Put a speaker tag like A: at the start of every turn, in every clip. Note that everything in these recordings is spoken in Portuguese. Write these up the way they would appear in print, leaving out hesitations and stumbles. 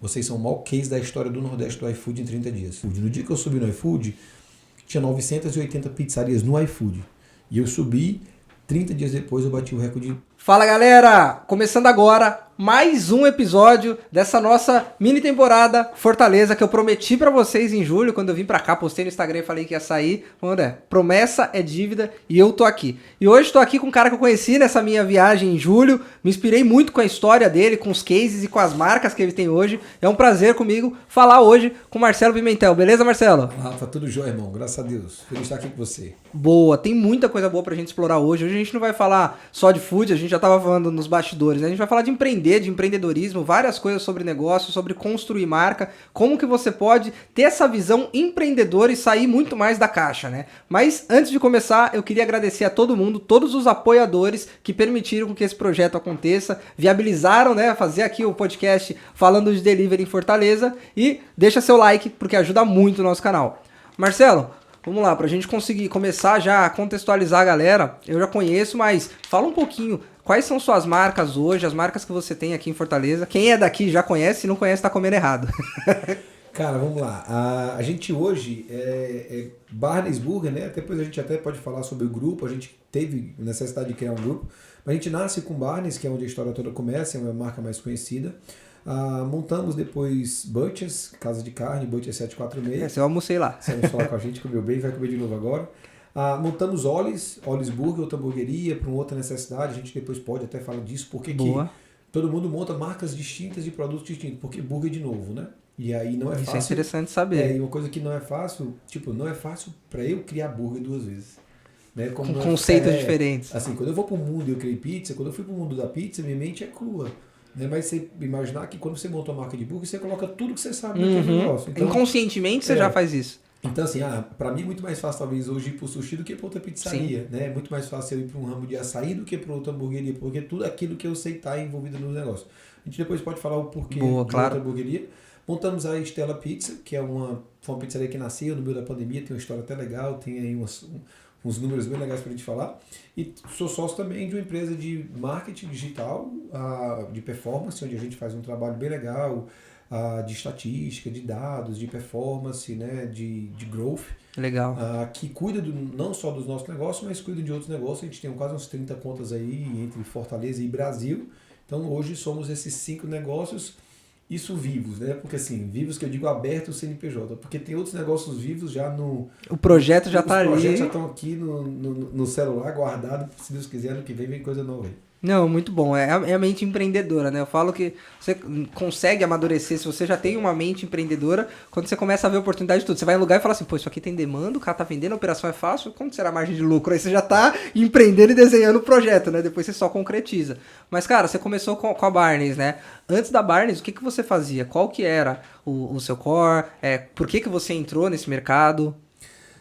A: vocês são o maior case da história do Nordeste do iFood em 30 dias. No dia que eu subi no iFood, tinha 980 pizzarias no iFood. E eu subi, 30 dias depois eu bati o recorde.
B: Fala galera, começando agora mais um episódio dessa nossa mini temporada Fortaleza que eu prometi pra vocês em julho, quando eu vim pra cá, postei no Instagram e falei que ia sair. André, promessa é dívida e eu tô aqui. E hoje tô aqui com um cara que eu conheci nessa minha viagem em julho, me inspirei muito com a história dele, com os cases e com as marcas que ele tem hoje. É um prazer comigo falar hoje com o Marcelo Pimentel, beleza Marcelo?
A: Rafa, tudo jóia, irmão, graças a Deus, feliz de estar aqui com você.
B: Boa, tem muita coisa boa pra gente explorar hoje. Hoje a gente não vai falar só de food, a gente já tava falando nos bastidores, né? A gente vai falar de empreender, de empreendedorismo, várias coisas sobre negócio, sobre construir marca, como que você pode ter essa visão empreendedora e sair muito mais da caixa, né? Mas antes de começar, eu queria agradecer a todo mundo, todos os apoiadores que permitiram que esse projeto aconteça, viabilizaram, né, fazer aqui o podcast falando de delivery em Fortaleza e deixa seu like porque ajuda muito o nosso canal. Marcelo, vamos lá, pra gente conseguir começar já a contextualizar a galera, eu já conheço, mas fala um pouquinho, quais são suas marcas hoje, as marcas que você tem aqui em Fortaleza? Quem é daqui já conhece, se não conhece tá comendo errado.
A: Cara, vamos lá, a gente hoje é Barnes Burger, né? Depois a gente até pode falar sobre o grupo, a gente teve necessidade de criar um grupo, mas a gente nasce com Barnes, que é onde a história toda começa, é uma marca mais conhecida. Montamos depois Butchers, Casa de Carne, Butchers 746.
B: Eu almocei lá.
A: Você vai falar com a gente, comeu bem, vai comer de novo agora. Montamos Olis Burger, outra hamburgueria, para uma outra necessidade. A gente depois pode até falar disso, porque que todo mundo monta marcas distintas de produtos distintos, porque burger de novo, né? E aí não é fácil.
B: Isso é interessante saber.
A: E uma coisa que não é fácil, não é fácil para eu criar burger duas vezes. Né?
B: Com conceitos diferentes.
A: Assim, quando eu vou para o mundo e eu criei pizza, quando eu fui para o mundo da pizza, minha mente é crua. Né? Mas você imaginar que quando você monta uma marca de burger, você coloca tudo que você sabe naquele negócio. Então,
B: inconscientemente você já faz isso.
A: Então, assim, para mim é muito mais fácil, talvez, hoje ir para o sushi do que para outra pizzaria. Né? É muito mais fácil eu ir para um ramo de açaí do que para outra hamburgueria, porque tudo aquilo que eu sei está envolvido no negócio. A gente depois pode falar o porquê de outra hamburgueria. Montamos a Stella Pizza, que é uma pizzaria que nasceu no meio da pandemia, tem uma história até legal, tem aí uns números bem legais para a gente falar. E sou sócio também de uma empresa de marketing digital, de performance, onde a gente faz um trabalho bem legal, de estatística, de dados, de performance, né, de growth.
B: Legal.
A: Que cuida não só dos nossos negócios, mas cuida de outros negócios. A gente tem quase uns 30 contas aí entre Fortaleza e Brasil. Então hoje somos esses 5 negócios. Isso vivos, né? Porque assim, vivos que eu digo aberto CNPJ, porque tem outros negócios vivos já no...
B: O projeto já está ali.
A: Os projetos já estão aqui no celular, guardado, se Deus quiser, ano que vem coisa nova aí.
B: Não, muito bom. É a mente empreendedora, né? Eu falo que você consegue amadurecer se você já tem uma mente empreendedora, quando você começa a ver oportunidade de tudo. Você vai em lugar e fala assim, pô, isso aqui tem demanda, o cara tá vendendo, a operação é fácil, quanto será a margem de lucro? Aí você já tá empreendendo e desenhando o projeto, né? Depois você só concretiza. Mas, cara, você começou com a Barnes, né? Antes da Barnes, o que você fazia? Qual que era o seu core? Por que você entrou nesse mercado?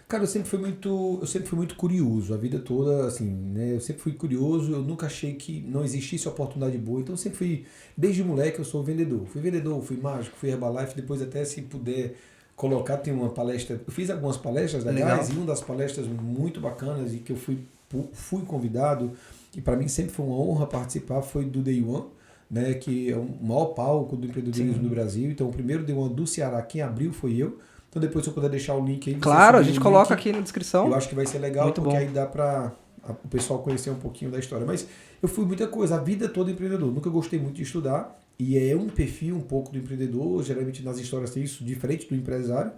A: Cara, eu sempre fui muito curioso, a vida toda, assim, né? Eu sempre fui curioso, eu nunca achei que não existisse oportunidade boa, então eu sempre fui, desde moleque eu sou vendedor. Fui vendedor, fui mágico, fui Herbalife, depois até se puder colocar, tem uma palestra, eu fiz algumas palestras legais, e uma das palestras muito bacanas e que eu fui convidado, e para mim sempre foi uma honra participar, foi do Day One, né? Que é o maior palco do empreendedorismo do Brasil, então o primeiro Day One do Ceará, quem abriu foi eu. Então depois se eu puder deixar o link aí.
B: Claro, a gente coloca aqui na descrição.
A: Eu acho que vai ser legal,
B: muito
A: porque
B: bom.
A: aí dá para o pessoal conhecer um pouquinho da história. Mas eu fui muita coisa, a vida toda empreendedor. Nunca gostei muito de estudar. E é um perfil um pouco do empreendedor. Geralmente nas histórias tem isso, diferente do empresário.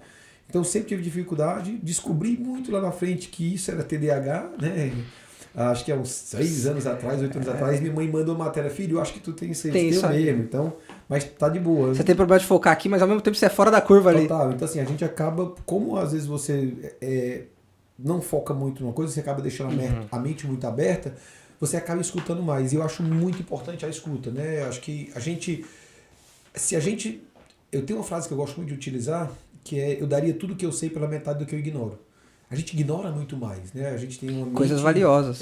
A: Então sempre tive dificuldade. Descobri muito lá na frente que isso era TDAH, né? Acho que há uns 6 anos atrás, 8 anos atrás, minha mãe mandou uma matéria, filho, eu acho que tu tem isso aí mesmo, então, mas tá de boa.
B: Você tem problema de focar aqui, mas ao mesmo tempo você é fora da curva ali.
A: Total, então assim, a gente acaba, como às vezes você não foca muito numa coisa, você acaba deixando a mente muito aberta, você acaba escutando mais, e eu acho muito importante a escuta, né? Acho que eu tenho uma frase que eu gosto muito de utilizar, que é, eu daria tudo que eu sei pela metade do que eu ignoro. A gente ignora muito mais, né? A gente tem uma mente...
B: Coisas valiosas.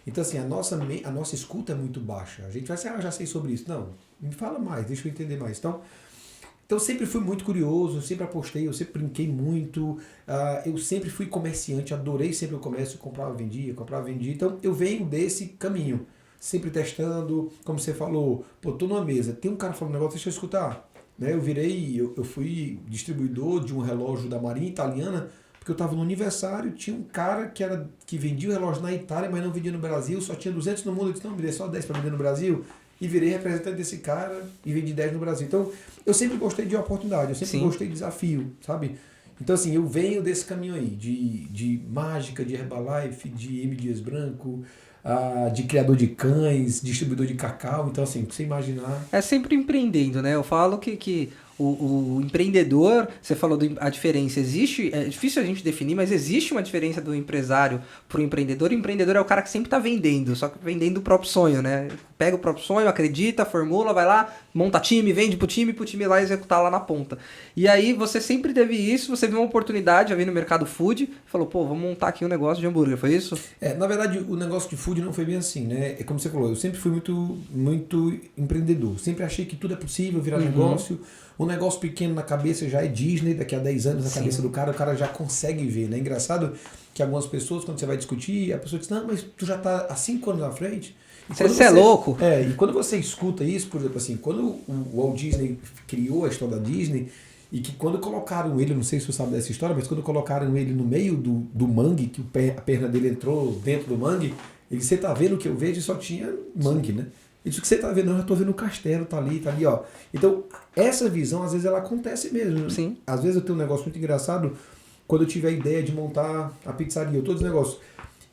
A: Então, assim, a nossa escuta é muito baixa. A gente vai assim, já sei sobre isso. Não, me fala mais, deixa eu entender mais. Então eu sempre fui muito curioso, eu sempre apostei, eu sempre brinquei muito. Eu sempre fui comerciante, adorei sempre o comércio, comprava, vendia. Então, eu venho desse caminho. Sempre testando, como você falou, pô, tô numa mesa, tem um cara falando um negócio, deixa eu escutar. né? Eu fui distribuidor de um relógio da Marinha Italiana, porque eu estava no aniversário, tinha um cara que vendia o relógio na Itália, mas não vendia no Brasil, só tinha 200 no mundo, eu disse, não, me dê só 10 para vender no Brasil, e virei representante desse cara e vendi 10 no Brasil. Então, eu sempre gostei de oportunidade, eu sempre gostei de desafio, sabe? Então, assim, eu venho desse caminho aí, de mágica, de Herbalife, de M. Dias Branco, de criador de cães, distribuidor de cacau. Então, assim, pra você imaginar...
B: É sempre empreendendo, né? Eu falo que o empreendedor, você falou a diferença, existe, é difícil a gente definir, mas existe uma diferença do empresário pro empreendedor. O empreendedor é o cara que sempre tá vendendo, só que vendendo o próprio sonho, né? Pega o próprio sonho, acredita, formula, vai lá, monta time, vende pro time ir lá executar lá na ponta. E aí você sempre teve isso, você viu uma oportunidade, já veio no mercado food, falou, pô, vamos montar aqui um negócio de hambúrguer, foi isso?
A: Na verdade, o negócio de food não foi bem assim, né? É como você falou, eu sempre fui muito empreendedor, sempre achei que tudo é possível virar negócio. Um negócio pequeno na cabeça já é Disney, daqui a 10 anos na cabeça do cara, o cara já consegue ver, né? Engraçado que algumas pessoas, quando você vai discutir, a pessoa diz, não, mas tu já tá há 5 anos na frente.
B: Você é louco?
A: E quando você escuta isso, por exemplo, assim, quando o Walt Disney criou a história da Disney, e que quando colocaram ele, não sei se você sabe dessa história, mas quando colocaram ele no meio do mangue, que a perna dele entrou dentro do mangue, você tá vendo o que eu vejo e só tinha mangue, né? Isso que você tá vendo, eu já tô vendo o castelo, tá ali, ó. Então, essa visão, às vezes, ela acontece mesmo.
B: Sim.
A: Às vezes eu tenho um negócio muito engraçado, quando eu tive a ideia de montar a pizzaria, todos os negócios.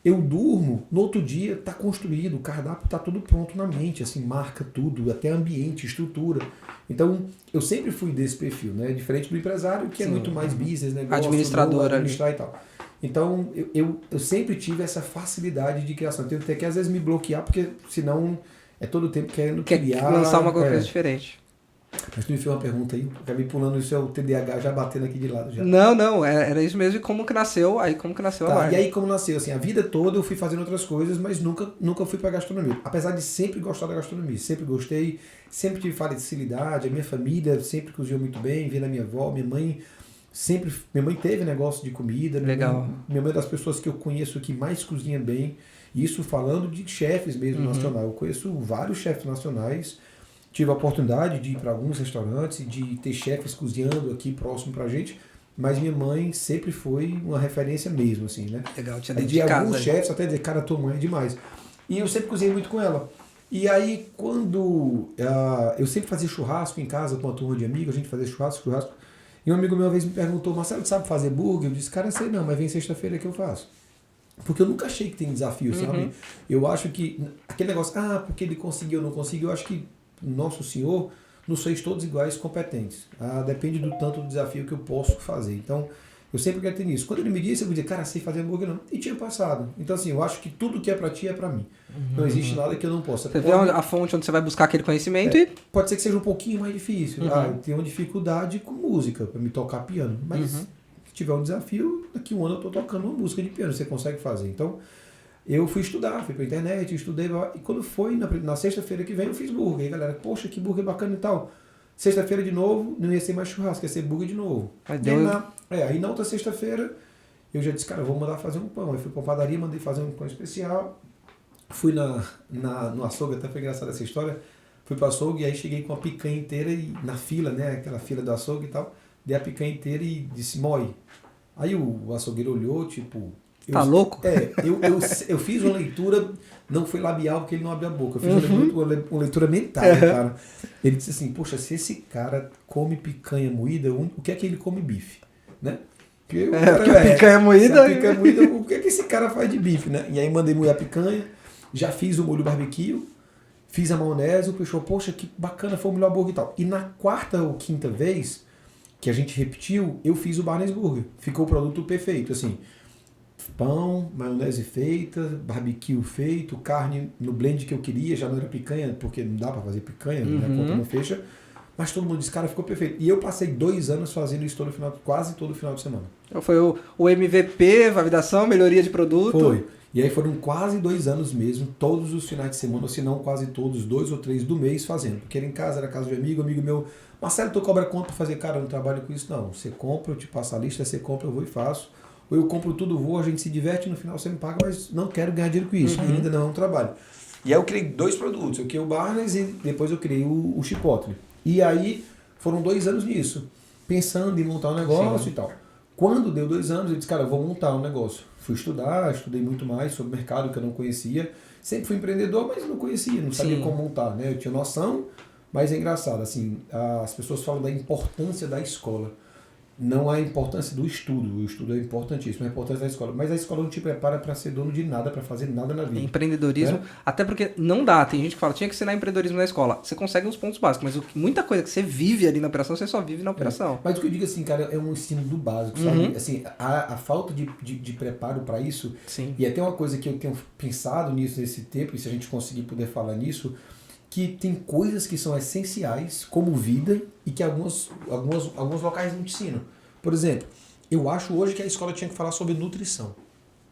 A: Eu durmo, no outro dia tá construído, o cardápio tá tudo pronto na mente, assim, marca tudo, até ambiente, estrutura. Então, eu sempre fui desse perfil, né? Diferente do empresário, que é muito mais business, negócio, administrar e tal. Então, eu sempre tive essa facilidade de criação. Tenho até que às vezes me bloquear, porque senão é todo o tempo querendo criar.
B: Lançar uma coisa diferente.
A: Mas tu me fez uma pergunta aí, acabei pulando isso, é o TDAH já batendo aqui de lado. Já.
B: Não, era isso mesmo. E como que nasceu a Larga?
A: E aí como nasceu? Assim, a vida toda eu fui fazendo outras coisas, mas nunca fui pra gastronomia. Apesar de sempre gostar da gastronomia, sempre gostei, sempre tive facilidade, a minha família sempre cozinhou muito bem, via na minha avó, minha mãe teve negócio de comida.
B: Legal.
A: Minha mãe é das pessoas que eu conheço que mais cozinha bem, isso falando de chefes mesmo nacionais. Eu conheço vários chefes nacionais. Tive a oportunidade de ir para alguns restaurantes e de ter chefes cozinhando aqui próximo pra gente, mas minha mãe sempre foi uma referência mesmo, assim, né?
B: Legal, tinha dentro de casa.
A: Alguns chefes até dizer, cara, tua mãe é demais. E eu sempre cozinhei muito com ela. E aí, quando eu sempre fazia churrasco em casa com uma turma de amigos, a gente fazia churrasco. E um amigo meu uma vez me perguntou, Marcelo, tu sabe fazer burger? Eu disse, cara, sei não, mas vem sexta-feira que eu faço. Porque eu nunca achei que tem desafio, sabe? Eu acho que aquele negócio, porque ele conseguiu ou não conseguiu, eu acho que Nosso Senhor nos fez todos iguais competentes. Depende do tanto do desafio que eu posso fazer. Então, eu sempre quero ter nisso. Quando ele me disse, eu vou dizer, cara, sei fazer hambúrguer não. E tinha passado. Então, assim, eu acho que tudo que é pra ti é pra mim. Não existe nada que eu não possa.
B: Você vê a fonte onde você vai buscar aquele conhecimento e...
A: Pode ser que seja um pouquinho mais difícil. Eu tenho uma dificuldade com música, pra me tocar piano. Mas se tiver um desafio, daqui a um ano eu tô tocando uma música de piano. Você consegue fazer. Então, eu fui estudar, fui pra internet, estudei, e quando foi na sexta-feira que vem eu fiz burger, e a galera, poxa, que burger bacana e tal. Sexta-feira de novo, não ia ser mais churrasco, ia ser burger de novo. Aí na outra sexta-feira, eu já disse, cara, eu vou mandar fazer um pão. Aí fui pra padaria, mandei fazer um pão especial, fui no açougue, até foi engraçada essa história, fui pro açougue, e aí cheguei com a picanha inteira, e na fila, né, aquela fila do açougue e tal, dei a picanha inteira e disse, moe. Aí o açougueiro olhou, tipo...
B: Tá louco?
A: Eu fiz uma leitura, não foi labial porque ele não abriu a boca, eu fiz uma leitura mental, cara. Ele disse assim, poxa, se esse cara come picanha moída, o que é que ele come bife? Né? Porque
B: a picanha moída...
A: Se a picanha moída, o que é que esse cara faz de bife, né? E aí mandei moer a picanha, já fiz o molho barbecue, fiz a maionese, o pessoal, poxa, que bacana, foi o melhor hambúrguer e tal. E na quarta ou quinta vez que a gente repetiu, eu fiz o Barnes Burger. Ficou o produto perfeito, assim... Pão, maionese feita, barbecue feito, carne no blend que eu queria, já não era picanha, porque não dá pra fazer picanha, né? A conta não fecha. Mas todo mundo disse, cara, ficou perfeito. E eu passei 2 anos fazendo isso quase todo final de semana.
B: Então foi o MVP, validação, melhoria de produto.
A: Foi. E aí foram quase 2 anos mesmo, todos os finais de semana, ou se não quase todos, 2 ou 3 do mês fazendo. Porque era em casa, era casa de amigo meu, Marcelo, tu cobra quanto pra fazer? Cara, eu não trabalho com isso, não. Você compra, eu te passo a lista, você compra, eu vou e faço. Ou eu compro tudo, vou, a gente se diverte, no final você me paga, mas não quero ganhar dinheiro com isso, ainda não é um trabalho. E aí eu criei 2 produtos, eu criei o Barnes e depois eu criei o Chipotle. E aí foram 2 anos nisso, pensando em montar um negócio e tal. Quando deu 2 anos, eu disse, cara, eu vou montar um negócio. Fui estudar, estudei muito mais sobre o mercado que eu não conhecia. Sempre fui empreendedor, mas não conhecia, não sabia como montar, né? Eu tinha noção, mas é engraçado, assim, as pessoas falam da importância da escola. Não a importância do estudo. O estudo é importantíssimo, a importância da escola. Mas a escola não te prepara para ser dono de nada, para fazer nada na vida.
B: Empreendedorismo, até porque não dá. Tem gente que fala, tinha que ensinar empreendedorismo na escola. Você consegue uns pontos básicos, mas muita coisa que você vive ali na operação, você só vive na operação.
A: Mas o que eu digo assim, cara, é um ensino do básico, sabe? Assim, a falta de preparo para isso.
B: Sim.
A: E até uma coisa que eu tenho pensado nisso nesse tempo, e se a gente conseguir poder falar nisso, que tem coisas que são essenciais, como vida, e que alguns locais não te ensinam. Por exemplo, eu acho hoje que a escola tinha que falar sobre nutrição.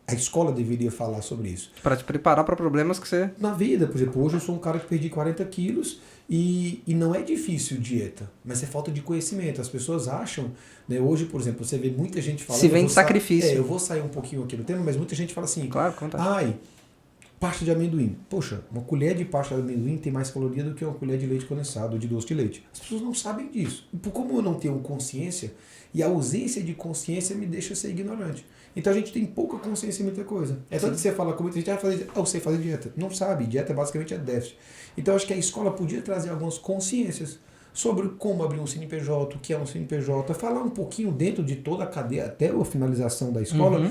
A: A escola deveria falar sobre isso.
B: Para te preparar para problemas que você...
A: Na vida, por exemplo, hoje eu sou um cara que perdi 40 quilos e não é difícil dieta, mas é falta de conhecimento. As pessoas acham, né, hoje, por exemplo, você vê muita gente falando...
B: Se vende sacrifício.
A: Eu vou sair um pouquinho aqui do tema, mas muita gente fala assim...
B: Claro, conta.
A: Pasta de amendoim. Poxa, uma colher de pasta de amendoim tem mais caloria do que uma colher de leite condensado, de doce de leite. As pessoas não sabem disso. E como eu não tenho consciência, e a ausência de consciência me deixa ser ignorante. Então a gente tem pouca consciência em muita coisa. É tanto que você fala com muita gente, eu sei fazer dieta. Não sabe, dieta basicamente é déficit. Então acho que a escola podia trazer algumas consciências sobre como abrir um CNPJ, o que é um CNPJ, falar um pouquinho dentro de toda a cadeia, até a finalização da escola,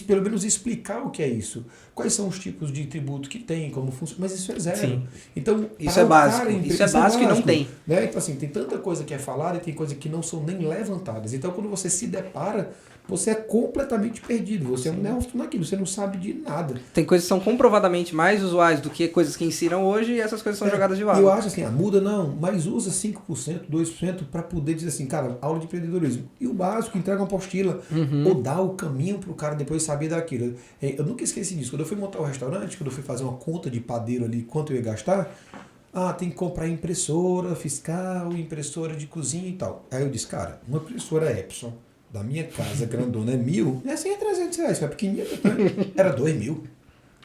A: pelo menos explicar o que é isso. Quais são os tipos de tributo que tem, como funciona. Mas isso é zero.
B: Sim.
A: Então,
B: isso é básico. Isso é básico e não tem.
A: Né? Então, assim, tem tanta coisa que é falada e tem coisa que não são nem levantadas. Então, quando você se depara, você é completamente perdido. Você é um neófito naquilo, você não sabe de nada.
B: Tem coisas que são comprovadamente mais usuais do que coisas que ensinam hoje e essas coisas são jogadas de lado.
A: Eu acho assim, muda não, mas usa 5%, 2% para poder dizer assim, cara, aula de empreendedorismo. E o básico, entrega uma apostila, ou dá o caminho para o cara depois saber daquilo. Eu nunca esqueci disso. Quando eu fui montar o restaurante, quando eu fui fazer uma conta de padeiro ali, quanto eu ia gastar, tem que comprar impressora fiscal, impressora de cozinha e tal. Aí eu disse, cara, uma impressora Epson da minha casa, grandona, é 1.000, e assim é R$300, foi pequenininha, era 2.000.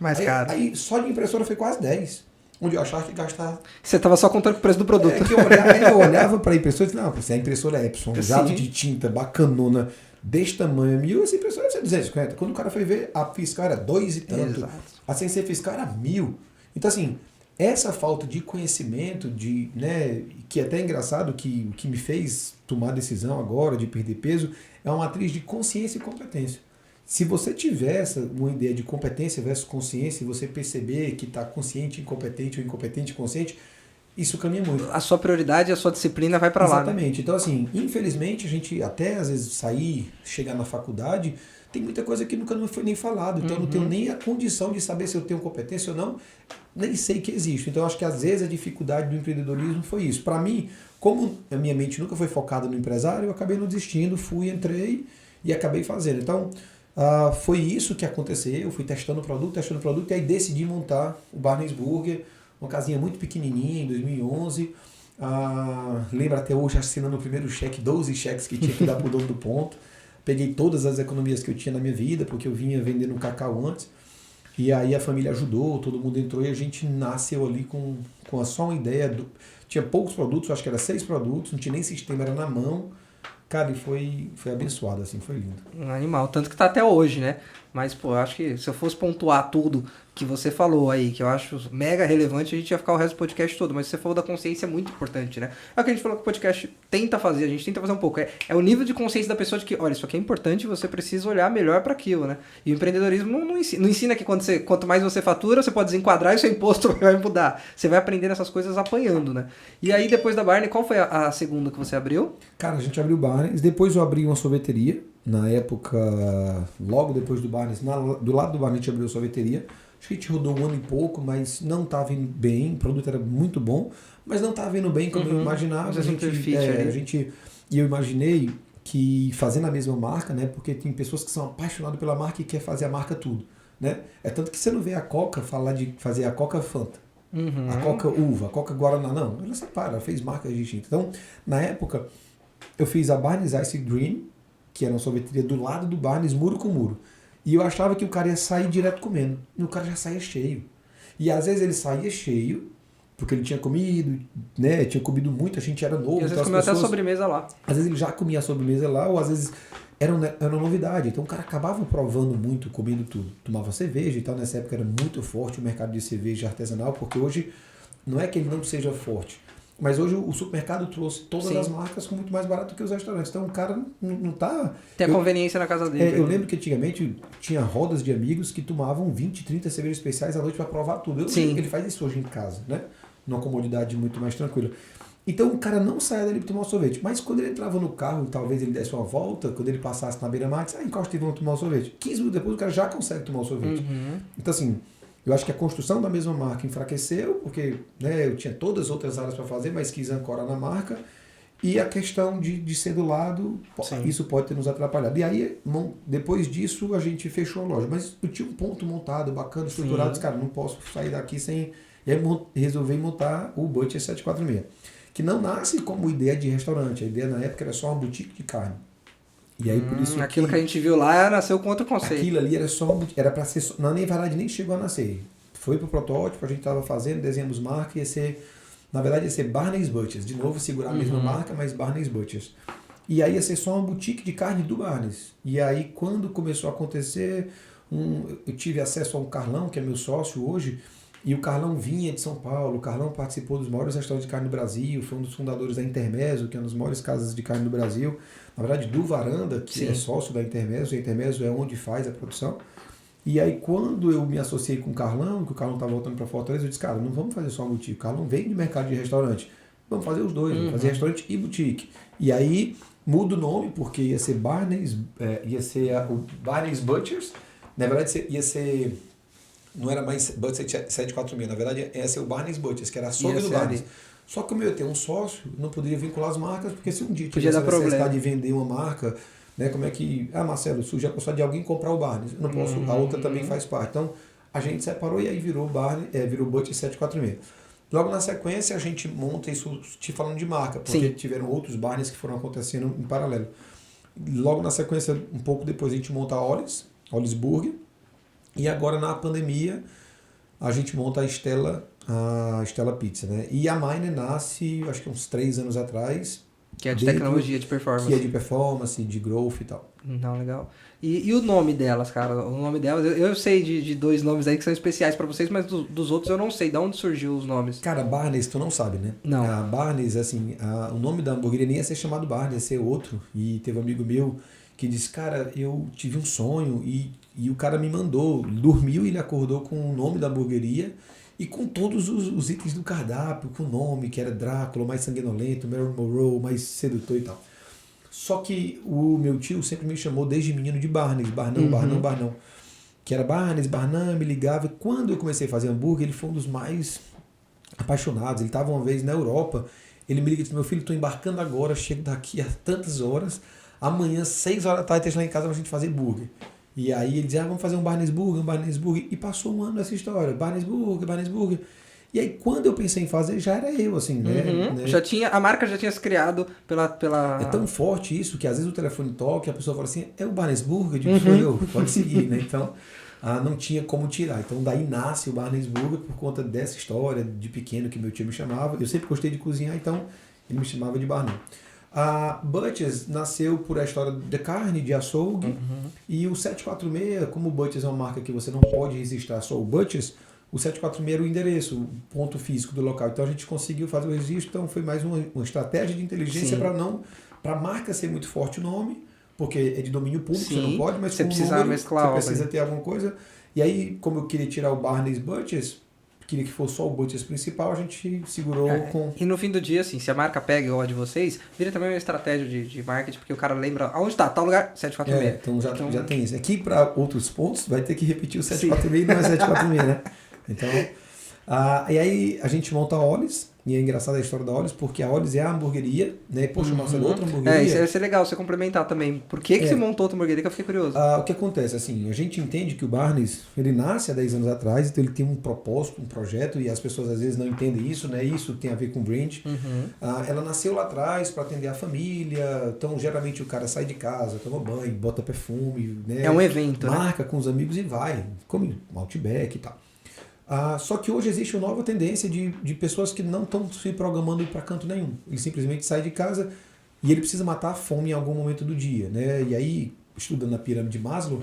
B: Mais caro.
A: Aí só de impressora foi quase 10. Onde eu achava que gastava...
B: Você estava só contando com o preço do produto.
A: Eu olhava para a impressora e disse, não, você é a impressora Epson, jato de tinta, bacanona, desse tamanho, 1.000, essa impressora deve ser 250. Quando o cara foi ver, a fiscal era 2 e tanto.
B: Exato.
A: A CNC fiscal era 1.000. Então, assim, essa falta de conhecimento, né, que é até engraçado, que o que me fez tomar decisão agora de perder peso, é uma matriz de consciência e competência. Se você tiver uma ideia de competência versus consciência, e você perceber que está consciente, incompetente ou incompetente, consciente, isso caminha muito.
B: A sua prioridade, a sua disciplina vai para lá.
A: Exatamente. Né? Então, assim, infelizmente, a gente até às vezes sair, chegar na faculdade, tem muita coisa que nunca não foi nem falado. Então, eu não tenho nem a condição de saber se eu tenho competência ou não, nem sei que existe. Então, acho que às vezes a dificuldade do empreendedorismo foi isso. Para mim, como a minha mente nunca foi focada no empresário, eu acabei não desistindo, entrei e acabei fazendo. Então, foi isso que aconteceu. Eu fui testando o produto, e aí decidi montar o Barnes Burger, uma casinha muito pequenininha, em 2011. Lembro até hoje, assinando o primeiro cheque, 12 cheques que tinha que dar para o dono do ponto. Peguei todas as economias que eu tinha na minha vida, porque eu vinha vendendo cacau antes. E aí a família ajudou, todo mundo entrou e a gente nasceu ali com só uma ideia. Tinha poucos produtos, acho que era 6 produtos, não tinha nem sistema, era na mão. Cara, e foi abençoado, assim, foi lindo.
B: Um animal, tanto que tá até hoje, né? Mas, pô, eu acho que se eu fosse pontuar tudo que você falou aí, que eu acho mega relevante, a gente ia ficar o resto do podcast todo, mas você falou da consciência é muito importante, né? É o que a gente falou que o podcast tenta fazer, a gente tenta fazer um pouco. É o nível de consciência da pessoa de que, olha, isso aqui é importante, você precisa olhar melhor para aquilo, né? E o empreendedorismo não ensina que quanto mais você fatura, você pode desenquadrar e o seu imposto vai mudar. Você vai aprendendo essas coisas apanhando, né? E aí, depois da Barney, qual foi a segunda que você abriu?
A: Cara, a gente abriu o Barnes, depois eu abri uma sorveteria. Na época, logo depois do Barnes, do lado do Barnes a gente abriu a sorveteria. Acho que a gente rodou 1 ano e pouco, mas não estava indo bem. O produto era muito bom, mas não estava indo bem como eu imaginava. E eu imaginei que fazendo a mesma marca, né? Porque tem pessoas que são apaixonadas pela marca e querem fazer a marca tudo, né? É tanto que você não vê a Coca falar de fazer a Coca Fanta, a Coca Uva, a Coca Guaraná, não. Ela separa, ela fez marcas distintas. Então, na época, eu fiz a Barnes Ice Dream, que era uma sorveteria do lado do Barnes, muro com muro. E eu achava que o cara ia sair direto comendo. E o cara já saía cheio. E às vezes ele saía cheio, porque ele tinha comido, né? Tinha comido muito, a gente era novo.
B: E às vezes comeu até sobremesa lá.
A: Às vezes ele já comia a sobremesa lá, ou às vezes era uma novidade. Então o cara acabava provando muito, comendo tudo. Tomava cerveja e tal, nessa época era muito forte o mercado de cerveja artesanal, porque hoje não é que ele não seja forte, mas hoje o supermercado trouxe todas as marcas com muito mais barato que os restaurantes. Então o cara não tá...
B: Tem a conveniência na casa dele.
A: Eu lembro que antigamente tinha rodas de amigos que tomavam 20, 30 cervejas especiais à noite para provar tudo. Eu sei que ele faz isso hoje em casa, né? Numa comodidade muito mais tranquila. Então o cara não saia dali para tomar um sorvete. Mas quando ele entrava no carro e talvez ele desse uma volta, quando ele passasse na beira-mar, disse, encosta e vamos tomar um sorvete. 15 minutos depois o cara já consegue tomar um sorvete. Então assim, eu acho que a construção da mesma marca enfraqueceu, porque né, eu tinha todas as outras áreas para fazer, mas quis ancorar na marca. E a questão de ser do lado, isso pode ter nos atrapalhado. E aí, depois disso, a gente fechou a loja. Mas eu tinha um ponto montado, bacana, estruturado. Disse, cara, não posso sair daqui sem... E aí resolvi montar o Butcher 746, que não nasce como ideia de restaurante. A ideia na época era só uma boutique de carne. E aí por isso
B: aquilo que a gente viu lá nasceu com outro conceito.
A: Aquilo ali era para ser... Na verdade, nem chegou a nascer. Foi pro protótipo, a gente estava fazendo, desenhamos marca, ia ser... Na verdade ia ser Barney's Butchers. De novo, segurar a mesma marca, mas Barney's Butchers. E aí ia ser só uma boutique de carne do Barney's. E aí quando começou a acontecer, eu tive acesso ao Carlão, que é meu sócio hoje, e o Carlão vinha de São Paulo. O Carlão participou dos maiores restaurantes de carne do Brasil, foi um dos fundadores da Intermezzo, que é uma das maiores casas de carne do Brasil. Na verdade, do Varanda, que é sócio da Intermezzo. A Intermezzo é onde faz a produção. E aí, quando eu me associei com o Carlão, que o Carlão estava voltando para Fortaleza, eu disse, cara, não vamos fazer só uma boutique. O Carlão vem de mercado de restaurante. Vamos fazer os dois, vamos fazer restaurante e boutique. E aí, muda o nome, porque ia ser Barney's, o Barney's Butchers. Na verdade, ia ser... Não era mais Butcher 746, na verdade ia ser o Barney's Butchers, que era açougue do Barney's. Só que o meu ia ter um sócio, não poderia vincular as marcas, porque se um dia tivesse a necessidade de vender uma marca, né, como é que... Marcelo, surge a possibilidade de alguém comprar o Barney's. Eu não posso, a outra também faz parte. Então, a gente separou e aí virou Butcher 746. Logo na sequência, a gente monta isso, te falando de marca, porque tiveram outros Barney's que foram acontecendo em paralelo. Logo na sequência, um pouco depois, a gente monta a Ollie's Burger. E agora, na pandemia, a gente monta a Stella Pizza, né? E a Miner nasce, acho que uns 3 anos atrás.
B: Que é de tecnologia, de performance.
A: Que é de performance, de growth e tal.
B: Não, legal. E o nome delas, cara? O nome delas, eu sei de 2 nomes aí que são especiais pra vocês, mas dos outros eu não sei. De onde surgiu os nomes?
A: Cara, Barney's, tu não sabe, né?
B: Não.
A: A Barney's, assim, o nome da hamburgueria nem ia ser chamado Barney's, ia ser outro. E teve um amigo meu que disse, cara, eu tive um sonho e o cara me mandou, dormiu e ele acordou com o nome da hamburgueria e com todos os itens do cardápio, com o nome, que era Drácula, mais sanguinolento, Marilyn Monroe, mais sedutor e tal. Só que o meu tio sempre me chamou desde menino de Barney's, Barnão. Que era Barnum, me ligava. E quando eu comecei a fazer hambúrguer, ele foi um dos mais apaixonados. Ele estava uma vez na Europa, ele me liga e disse, meu filho, estou embarcando agora, chego daqui a tantas horas, amanhã, 6 horas da tarde, esteja lá em casa pra gente fazer burger. E aí ele dizia, vamos fazer um Barney's Burger. E passou um ano nessa história, Barney's Burger. E aí quando eu pensei em fazer, já era eu, assim, né?
B: A marca já tinha se criado pela...
A: É tão forte isso que às vezes o telefone toca e a pessoa fala assim, é o Barney's Burger? Eu digo, sou eu, pode seguir, né? Então, não tinha como tirar. Então daí nasce o Barney's Burger por conta dessa história de pequeno que meu tio me chamava. Eu sempre gostei de cozinhar, então ele me chamava de Barnum. A Butchers nasceu por a história de carne, de açougue, e o 746, como o Butchers é uma marca que você não pode registrar só o Butchers, o 746 era o endereço, o ponto físico do local. Então a gente conseguiu fazer o registro, então foi mais uma estratégia de inteligência para a marca ser muito forte o nome, porque é de domínio público, você não pode, mas
B: você precisa mesclar,
A: você precisa ter alguma coisa. E aí, como eu queria tirar o Barney's Butchers, queria que fosse só o Butchers principal, a gente segurou com...
B: E no fim do dia, assim, se a marca pega igual a de vocês, vira também uma estratégia de marketing, porque o cara lembra, aonde tá? Tal lugar, 746.
A: Então já tem isso. Aqui para outros pontos, vai ter que repetir o 746 e não é 746, né? Então, e aí a gente monta a Ollie's, e é engraçada a história da Ollie's, porque a Ollie's é a hamburgueria, né? Poxa, Marcelo, outra hamburgueria.
B: Isso ia ser legal, você complementar também. Por que você montou outra hamburgueria, que eu fiquei curioso?
A: O que acontece, assim, a gente entende que o Barney's, ele nasce há 10 anos atrás, então ele tem um propósito, um projeto, e as pessoas às vezes não entendem isso, né? Isso tem a ver com brand. Ela nasceu lá atrás para atender a família, então geralmente o cara sai de casa, toma banho, bota perfume, né?
B: É um evento,
A: marca com os amigos e vai, come um Outback e tal. Só que hoje existe uma nova tendência de pessoas que não estão se programando para canto nenhum. Ele simplesmente sai de casa e ele precisa matar a fome em algum momento do dia, né? E aí, estudando a pirâmide de Maslow,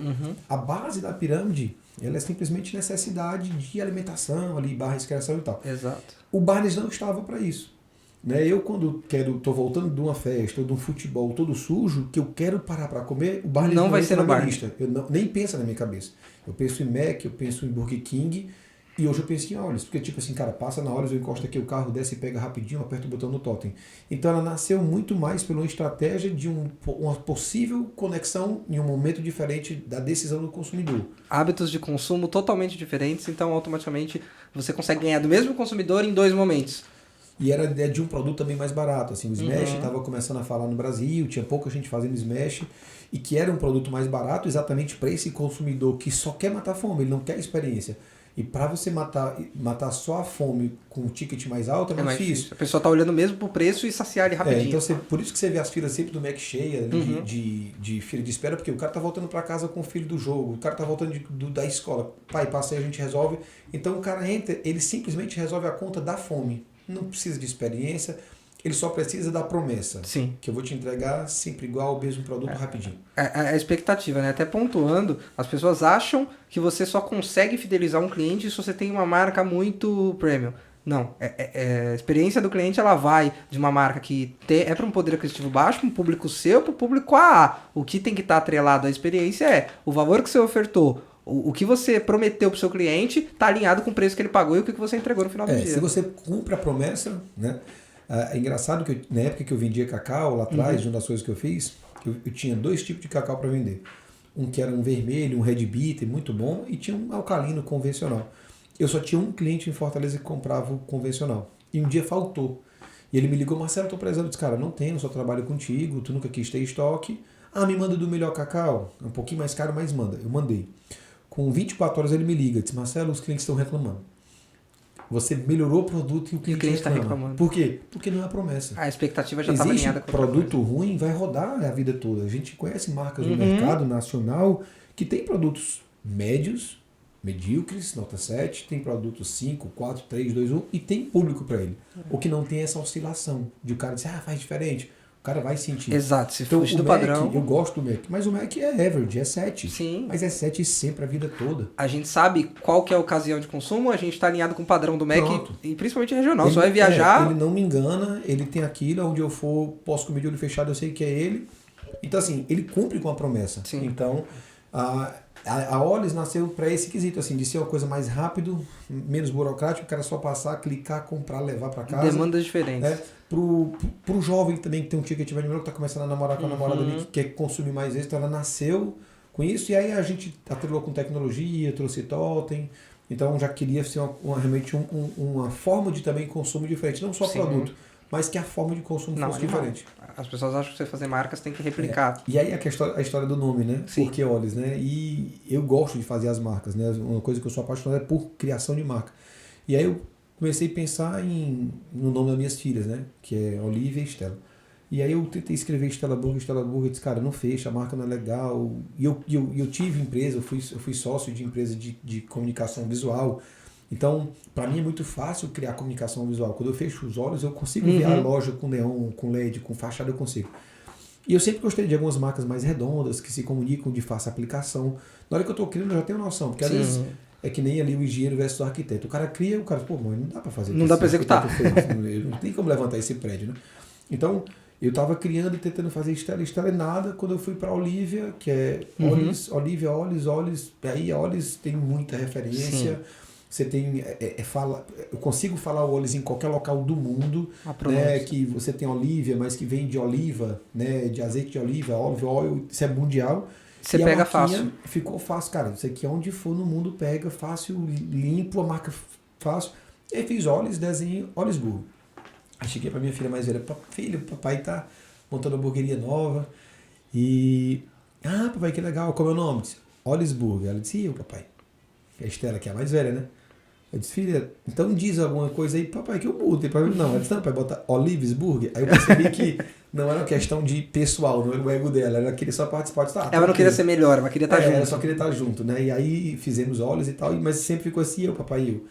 A: a base da pirâmide, ela é simplesmente necessidade de alimentação, ali, barra excreção e tal.
B: Exato.
A: O Barnes não estava para isso. Né? Eu, quando tô voltando de uma festa ou de um futebol todo sujo, que eu quero parar para comer, o Barnes
B: não vai ser
A: na
B: no
A: minha
B: bar.
A: lista. Eu nem pensa na minha cabeça. Eu penso em Mac, eu penso em Burger King, e hoje eu penso em Olhos, porque tipo assim, cara, passa na Olhos, eu encosto aqui o carro, desce e pega rapidinho, aperta o botão no totem. Então ela nasceu muito mais pela estratégia de uma possível conexão em um momento diferente da decisão do consumidor.
B: Hábitos de consumo totalmente diferentes, então automaticamente você consegue ganhar do mesmo consumidor em 2 momentos.
A: E era de um produto também mais barato, assim, o Smash estava começando a falar no Brasil, tinha pouca gente fazendo Smash, e que era um produto mais barato exatamente para esse consumidor que só quer matar fome, ele não quer experiência. E para você matar só a fome com um ticket mais alto é mais difícil.
B: A pessoa tá olhando mesmo pro preço e saciar ele rapidinho.
A: Então por isso que você vê as filas sempre do Mac cheia, de fila de espera, porque o cara tá voltando para casa com o filho do jogo, o cara tá voltando da escola, pai, passa aí, a gente resolve. Então o cara entra, ele simplesmente resolve a conta da fome. Não precisa de experiência, ele só precisa da promessa.
B: Sim.
A: Que eu vou te entregar sempre igual o mesmo produto rapidinho.
B: A expectativa, né? Até pontuando, as pessoas acham que você só consegue fidelizar um cliente se você tem uma marca muito premium. Não, a experiência do cliente ela vai de uma marca que é para um poder aquisitivo baixo, para um público seu, para o público AA. O que tem que estar atrelado à experiência é o valor que você ofertou, o que você prometeu para o seu cliente está alinhado com o preço que ele pagou e o que você entregou no final do dia.
A: Se você cumpre a promessa, né? É engraçado que na época que eu vendia cacau, lá atrás, uma das coisas que eu fiz, eu tinha 2 tipos de cacau para vender. Um que era um vermelho, um red bitter, muito bom, e tinha um alcalino convencional. Eu só tinha um cliente em Fortaleza que comprava o convencional. E um dia faltou. E ele me ligou, Marcelo, eu tô precisando. Eu disse, cara, não tenho, só trabalho contigo, tu nunca quis ter estoque. Me manda do melhor cacau. É um pouquinho mais caro, mas manda. Eu mandei. Com 24 horas ele me liga, disse, Marcelo, os clientes estão reclamando. Você melhorou o produto e o cliente
B: está reclamando.
A: Por quê? Porque não é a promessa.
B: A expectativa já estava alinhada com
A: o produto ruim, vai rodar a vida toda. A gente conhece marcas no mercado nacional que tem produtos médios, medíocres, nota 7, tem produtos 5, 4, 3, 2, 1 e tem público para ele. O que não tem essa oscilação de o cara dizer, faz diferente. O cara vai sentir.
B: Exato, se
A: então,
B: fugir do
A: Mac,
B: padrão.
A: Eu gosto do Mac, mas o Mac é average, é 7.
B: Sim.
A: Mas é 7 sempre a vida toda.
B: A gente sabe qual que é a ocasião de consumo, a gente está alinhado com o padrão do Mac e principalmente regional. Só vai viajar.
A: Ele não me engana, ele tem aquilo, onde eu for, posso comer de olho fechado, eu sei que é ele. Então, assim, ele cumpre com a promessa.
B: Sim.
A: Então, a Olhos nasceu para esse quesito, assim, de ser uma coisa mais rápido, menos burocrático, o cara só passar, clicar, comprar, levar para casa.
B: Demandas diferentes.
A: Pro jovem também que tem um ticket mais número, que tá começando a namorar com a namorada ali, que quer consumir mais vezes, então ela nasceu com isso, e aí a gente atrelou com tecnologia, trouxe totem, então já queria ser realmente uma forma de também consumo diferente, não só produto, mas que a forma de consumo fosse diferente.
B: As pessoas acham que você fazer marcas tem que replicar.
A: E aí a história do nome, né?
B: Sim.
A: Porque Olhos, né? E eu gosto de fazer as marcas, né? Uma coisa que eu sou apaixonado é por criação de marca. E aí eu comecei a pensar no nome das minhas filhas, né? Que é Olivia e Estela. E aí eu tentei escrever Estela Burger, eu disse, cara, não fecha, a marca não é legal. E eu tive empresa, eu fui sócio de empresa de comunicação visual. Então, para mim é muito fácil criar comunicação visual. Quando eu fecho os olhos, eu consigo ver a loja com neon, com LED, com fachada, eu consigo. E eu sempre gostei de algumas marcas mais redondas, que se comunicam de fácil aplicação. Na hora que eu estou criando, eu já tenho noção. Porque às vezes é que nem ali o engenheiro versus o arquiteto. O cara cria, o cara, mãe, não dá para fazer.
B: Não dá para executar.
A: Não tem como levantar esse prédio, né? Então, eu estava criando e tentando fazer Estela e nada. Quando eu fui para a Olivia, que é Olivia, Olhos, aí Olhos tem muita referência. Sim. Você tem, eu consigo falar o Olhos em qualquer local do mundo, né, que você tem Olivia, mas que vem de oliva, né, de azeite de oliva, olive oil, isso é mundial.
B: Você pega fácil.
A: Ficou fácil, cara. Isso aqui onde for no mundo pega fácil, limpo, a marca fácil. E aí fiz Olhos, desenho, Olhos Burger. Aí cheguei pra minha filha mais velha, filha, papai tá montando uma hamburgueria nova. E, papai, que legal, como é o nome? Olhos Burger. Ela disse, eu, papai. A Estela, que é a mais velha, né? Eu disse, filha, então diz alguma coisa aí, papai, que eu mudo. E papai, não, ela disse, não, pai, bota Olives Burger. Aí eu percebi que não era uma questão de pessoal, não era o ego dela, ela queria só participar. Disse,
B: ela não queria ser melhor, ela queria estar junto.
A: Ela só queria estar junto, né? E aí fizemos Olives e tal, mas sempre ficou assim, eu, papai e eu.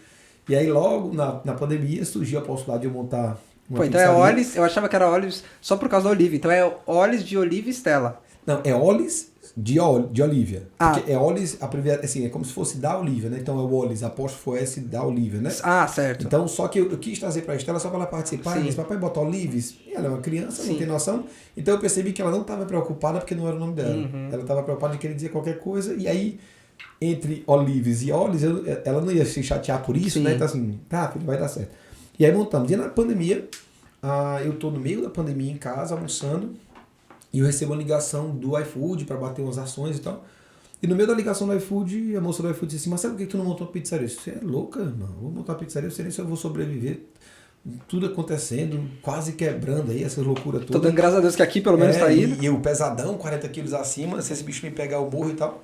A: E aí logo na pandemia surgiu a possibilidade de eu montar uma
B: então
A: pizzaria.
B: é Olives, eu achava que era Olives só por causa da Olivia, então é Olives de Olivia Stella.
A: Não, é Olives de Olivia. Porque é Olives, assim, é como se fosse da Olivia, né? Então é o Olives, apóstrofo S da Olivia, né?
B: Ah, certo.
A: Então, só que eu quis trazer pra Estela só pra ela participar, mas papai bota Olives, e ela é uma criança, não tem noção. Então eu percebi que ela não estava preocupada porque não era o nome dela. Ela estava preocupada de querer dizer qualquer coisa, e aí, entre Olives e Olives, ela não ia se chatear por isso, né? Então assim, tá, filho, vai dar certo. E aí montamos. E na pandemia, eu tô no meio da pandemia em casa, almoçando, e eu recebo uma ligação do iFood para bater umas ações e tal. E no meio da ligação do iFood, a moça do iFood disse assim, Marcelo, por que tu não montou uma pizzaria? Você é louca, irmão? Vou montar uma pizzaria, eu sei nem se eu vou sobreviver. Tudo acontecendo, quase quebrando aí, essas loucuras todas.
B: Tô dando graças a Deus que aqui pelo menos tá indo.
A: E eu pesadão, 40 quilos acima, se esse bicho me pegar o burro e tal.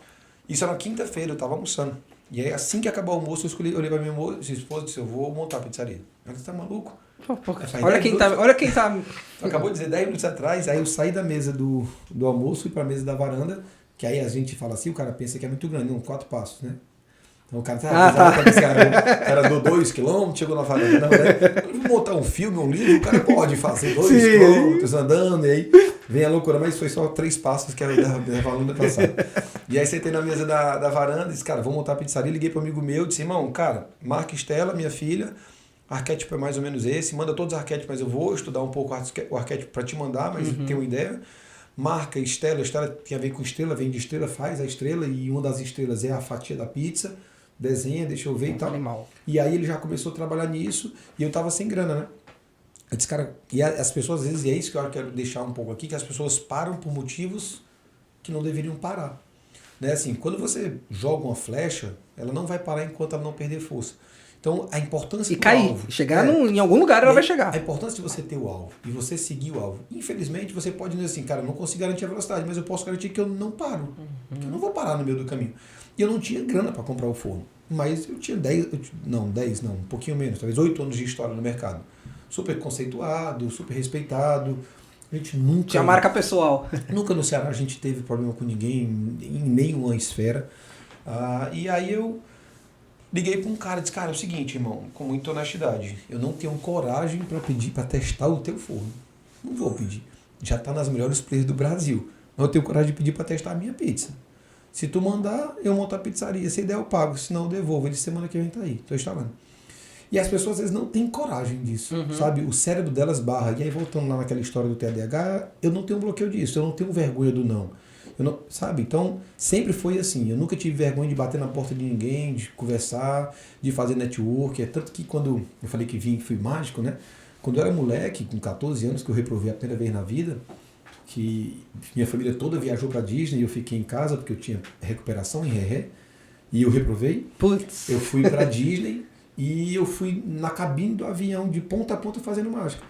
A: Isso era na quinta-feira, eu tava almoçando. E aí assim que acabou o almoço, eu olhei pra minha esposa e disse, eu vou montar a pizzaria. Ela disse, tá maluco?
B: Olha quem tá...
A: Acabou de dizer 10 minutos atrás, aí eu saí da mesa do almoço e pra mesa da varanda, que aí a gente fala assim, o cara pensa que é muito grande, 4 passos, né? Então o cara cara andou 2 quilômetros, chegou na varanda, não, né? Vou montar um filme, um livro, o cara pode fazer 2 quilômetros andando, e aí vem a loucura, mas foi só 3 passos que era da varanda passada. E aí sentei na mesa da varanda, disse, cara, vou montar a pizzaria, liguei para um amigo meu, disse, irmão, cara, marca Estela, minha filha, arquétipo é mais ou menos esse, manda todos os arquétipos, mas eu vou estudar um pouco o arquétipo para te mandar, mas tenho uma ideia. Marca Estela tem a ver com estrela, vem de estrela, faz a estrela, e uma das estrelas é a fatia da pizza, desenha, deixa eu ver e tal.
B: Animal.
A: E aí ele já começou a trabalhar nisso, e eu tava sem grana, né? Eu disse, cara, e as pessoas, às vezes, e é isso que eu quero deixar um pouco aqui, que as pessoas param por motivos que não deveriam parar. Né? Assim, quando você joga uma flecha, ela não vai parar enquanto ela não perder força. Então, a importância do alvo...
B: Chegar em algum lugar ela vai chegar.
A: A importância de você ter o alvo e você seguir o alvo. Infelizmente, você pode dizer assim, cara, eu não consigo garantir a velocidade, mas eu posso garantir que eu não paro. Que eu não vou parar no meio do caminho. E eu não tinha grana para comprar o forno. Mas eu tinha 10, um pouquinho menos, talvez 8 anos de história no mercado. Super conceituado, super respeitado. A gente nunca...
B: Tinha marca pessoal.
A: Nunca no Ceará a gente teve problema com ninguém, em nenhuma esfera. E aí eu liguei para um cara e disse, cara, é o seguinte, irmão, com muita honestidade, eu não tenho coragem para pedir para testar o teu forno. Não vou pedir. Já está nas melhores players do Brasil. Mas eu tenho coragem de pedir para testar a minha pizza. Se tu mandar, eu monto a pizzaria. Se der, eu pago. Se não, eu devolvo. Ele, semana que vem tá aí. Estou instalando. E as pessoas, às vezes, não têm coragem disso, sabe? O cérebro delas barra. E aí, voltando lá naquela história do TDAH, eu não tenho bloqueio disso. Eu não tenho vergonha do não. Eu não, sabe? Então, sempre foi assim. Eu nunca tive vergonha de bater na porta de ninguém, de conversar, de fazer network. É tanto que quando eu falei que fui mágico, né? Quando eu era moleque, com 14 anos, que eu reprovei a primeira vez na vida, que minha família toda viajou para Disney e eu fiquei em casa porque eu tinha recuperação em ré, e eu reprovei.
B: Putz.
A: Eu fui para Disney e eu fui na cabine do avião de ponta a ponta fazendo mágica.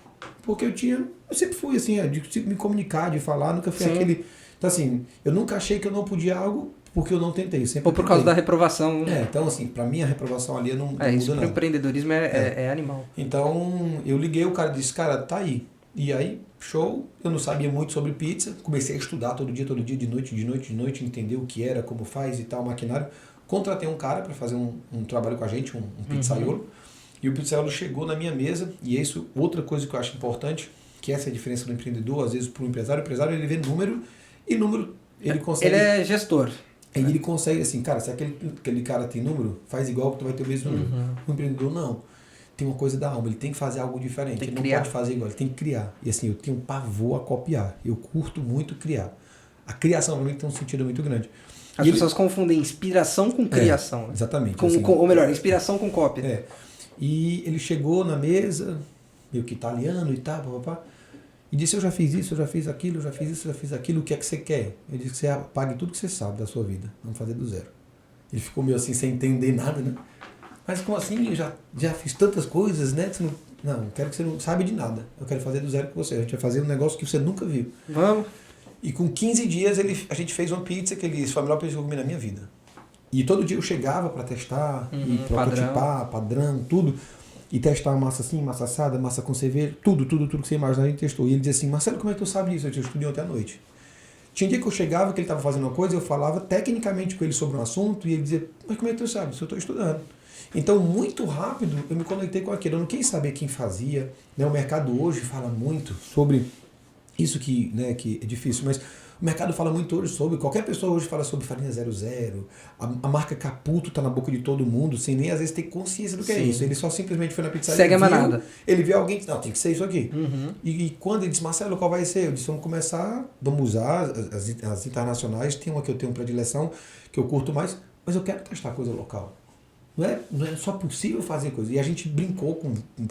A: Porque eu sempre fui assim, de me comunicar, de falar, nunca fui aquele... Então assim, eu nunca achei que eu não podia algo porque eu não tentei.
B: Ou por causa da reprovação.
A: Então assim, para mim a reprovação ali não muda
B: isso
A: nada.
B: O empreendedorismo é animal.
A: Então eu liguei, o cara disse, cara, tá aí. E aí, show, eu não sabia muito sobre pizza, comecei a estudar todo dia, de noite, entender o que era, como faz e tal, maquinário. Contratei um cara para fazer um trabalho com a gente, um pizzaiolo, e o pizzaiolo chegou na minha mesa, e é isso, outra coisa que eu acho importante, que essa é a diferença do empreendedor, às vezes para o empresário ele vê número, e número ele consegue... Ele
B: é gestor.
A: Ele consegue, assim, cara, se aquele cara tem número, faz igual que tu vai ter o mesmo número. O empreendedor não. Tem uma coisa da alma, ele tem que fazer algo diferente, ele não pode fazer igual, ele tem que criar. E assim, eu tenho pavor a copiar, eu curto muito criar. A criação para mim tem um sentido muito grande.
B: As pessoas confundem inspiração com criação.
A: Exatamente.
B: Ou melhor, inspiração com cópia.
A: E ele chegou na mesa, meio que italiano e tal, papapá, e disse, eu já fiz isso, eu já fiz aquilo, eu já fiz isso, eu já fiz aquilo, o que é que você quer? Eu disse que você apague tudo que você sabe da sua vida, vamos fazer do zero. Ele ficou meio assim, sem entender nada, né? Mas como assim? Eu já fiz tantas coisas, né? Não, quero que você não sabe de nada. Eu quero fazer do zero com você. A gente vai fazer um negócio que você nunca viu.
B: Vamos.
A: E com 15 dias a gente fez uma pizza que ele disse, foi a melhor pizza que eu comi na minha vida. E todo dia eu chegava para testar, e prototipar, padrão, tudo. E testar massa assim, massa assada, massa com cerveja, tudo que você imaginar, a gente testou. E ele dizia assim, Marcelo, como é que tu sabe disso? Eu estudei ontem à noite. Tinha dia que eu chegava, que ele estava fazendo uma coisa, eu falava tecnicamente com ele sobre um assunto, e ele dizia, mas como é que tu sabe? Isso eu estou estudando. Então, muito rápido, eu me conectei com aquilo. Eu não quis saber quem fazia. Né? O mercado hoje fala muito sobre isso que, né, que é difícil, mas o mercado fala muito hoje sobre, qualquer pessoa hoje fala sobre farinha 00, a marca Caputo está na boca de todo mundo, sem nem às vezes ter consciência do que é isso. Ele só simplesmente foi na pizzaria,
B: segue a manada.
A: Ele viu alguém, não, tem que ser isso aqui. E quando ele disse, Marcelo, qual vai ser? Eu disse, vamos usar as internacionais, tem uma que eu tenho predileção, que eu curto mais, mas eu quero testar coisa local. Não é só possível fazer coisa. E a gente brincou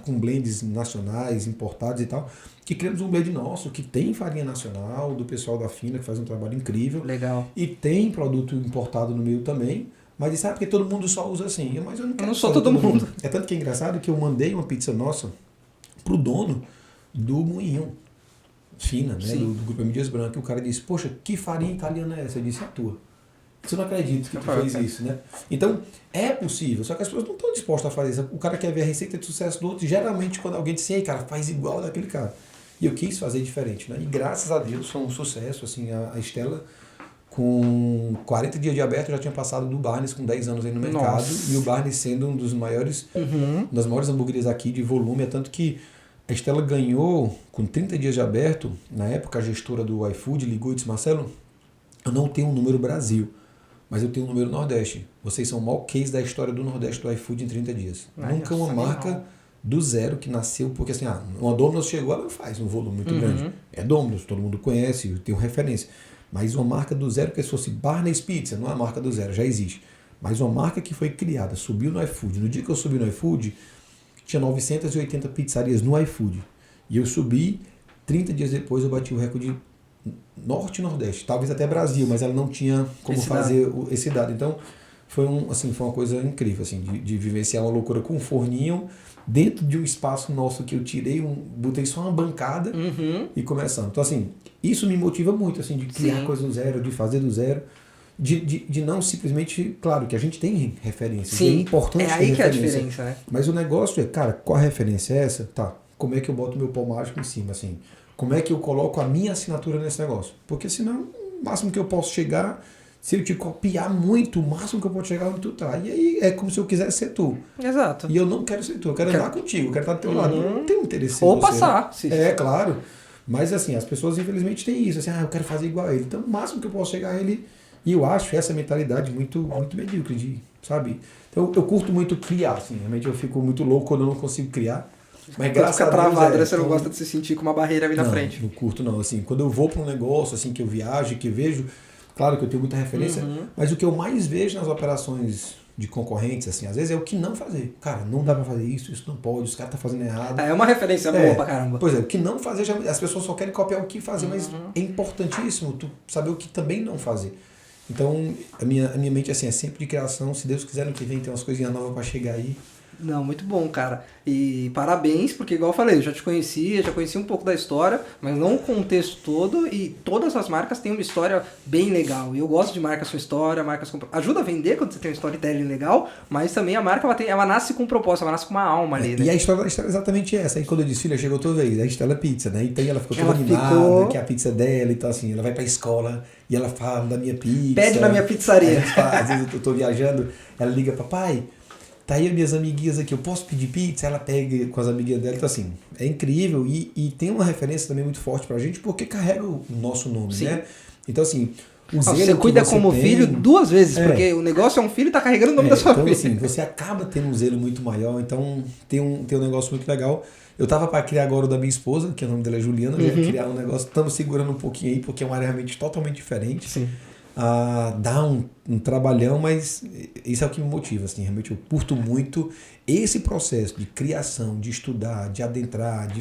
A: com blends nacionais, importados e tal, que criamos um blend nosso, que tem farinha nacional, do pessoal da Fina, que faz um trabalho incrível.
B: Legal.
A: E tem produto importado no meio também, mas sabe porque todo mundo só usa assim. Mas eu não quero.
B: Eu não sou todo mundo.
A: É tanto que é engraçado que eu mandei uma pizza nossa pro dono do Moinho Fina, né, do Grupo M. Dias Branco, e o cara disse, poxa, que farinha italiana é essa? Eu disse, é a tua. Você não acredita que tu fez isso, né? Então, é possível, só que as pessoas não estão dispostas a fazer isso. O cara quer ver a receita de sucesso do outro, e geralmente quando alguém diz assim, ei, cara, faz igual daquele cara. E eu quis fazer diferente, né? E graças a Deus foi um sucesso, assim, a Estela, com 40 dias de aberto, já tinha passado do Barnes com 10 anos aí no mercado. Nossa. E o Barnes sendo um dos maiores, das maiores hamburguerias aqui de volume, é tanto que a Estela ganhou, com 30 dias de aberto, na época a gestora do iFood ligou e disse, Marcelo, eu não tenho um número Brasil, mas eu tenho um número Nordeste. Vocês são o maior case da história do Nordeste do iFood em 30 dias. Nunca uma marca do zero que nasceu, porque assim, uma Domino's chegou, ela faz um volume muito grande. É Domino's, todo mundo conhece, tem uma referência. Mas uma marca do zero, que se fosse Barnes Pizza, não é uma marca do zero, já existe. Mas uma marca que foi criada, subiu no iFood. No dia que eu subi no iFood, tinha 980 pizzarias no iFood. E eu subi, 30 dias depois eu bati o recorde Norte e Nordeste, talvez até Brasil, mas ela não tinha como fazer esse dado. Então, foi uma coisa incrível, assim, de vivenciar uma loucura com um forninho dentro de um espaço nosso que eu tirei, botei só uma bancada e começando. Então, assim, isso me motiva muito, assim, de criar coisa do zero, de fazer do zero, de não simplesmente, claro, que a gente tem referências, é importante ter
B: aí que é a diferença, né?
A: Mas o negócio é, cara, qual a referência é essa? Tá, como é que eu boto meu pão mágico em cima, assim? Como é que eu coloco a minha assinatura nesse negócio? Porque senão, o máximo que eu posso chegar, se eu te copiar muito, o máximo que eu posso chegar é onde tu tá. E aí é como se eu quisesse ser tu.
B: Exato.
A: E eu não quero ser tu, eu quero andar contigo, eu quero estar do teu lado. Eu não tenho interesse
B: ou
A: em você.
B: Passar.
A: É, claro. Mas assim, as pessoas infelizmente têm isso, assim, eu quero fazer igual a ele. Então, o máximo que eu posso chegar a ele, e eu acho essa mentalidade muito medíocre, sabe? Então, eu curto muito criar, assim, realmente eu fico muito louco quando eu não consigo criar. Mas graças a Deus,
B: travado, né? Você não gosta de se sentir com uma barreira ali na frente.
A: Não curto não, assim, quando eu vou para um negócio, assim, que eu viajo, que vejo, claro que eu tenho muita referência, mas o que eu mais vejo nas operações de concorrentes, assim, às vezes é o que não fazer. Cara, não dá para fazer isso não pode, os caras estão fazendo errado.
B: É uma referência boa pra caramba.
A: Pois é, o que não fazer, as pessoas só querem copiar o que fazer, mas é importantíssimo tu saber o que também não fazer. Então, a minha mente, assim, é sempre de criação, se Deus quiser, no que vem tem umas coisinhas novas para chegar aí.
B: Não, muito bom, cara. E parabéns, porque igual eu falei, eu já te conhecia, já conhecia um pouco da história, mas não o contexto todo, e todas as marcas têm uma história bem legal. E eu gosto de marcas com história, marcas com... Ajuda a vender quando você tem um storytelling legal, mas também a marca, ela nasce com um propósito, ela nasce com uma alma ali, né?
A: E a história é exatamente essa. Aí quando eu disse, filha, chegou tua vez, a Estela Pizza, né? Então ela ficou toda animada, que é a pizza dela, então assim, ela vai pra escola e ela fala da minha pizza.
B: Pede na minha pizzaria.
A: Às vezes eu tô viajando, ela liga, papai, tá aí as minhas amiguinhas aqui, eu posso pedir pizza? Ela pega com as amiguinhas dela, então assim, é incrível e tem uma referência também muito forte pra gente, porque carrega o nosso nome, né? Então assim,
B: você cuida como filho 2 vezes, porque o negócio é um filho e tá carregando o nome da sua
A: então,
B: filha.
A: Assim, você acaba tendo um zelo muito maior, então tem um negócio muito legal. Eu tava para criar agora o da minha esposa, que o nome dela é Juliana, eu ia criar um negócio, estamos segurando um pouquinho aí, porque é uma área realmente totalmente diferente.
B: Sim.
A: Dá um trabalhão, mas isso é o que me motiva, assim, realmente eu curto muito esse processo de criação, de estudar, de adentrar, de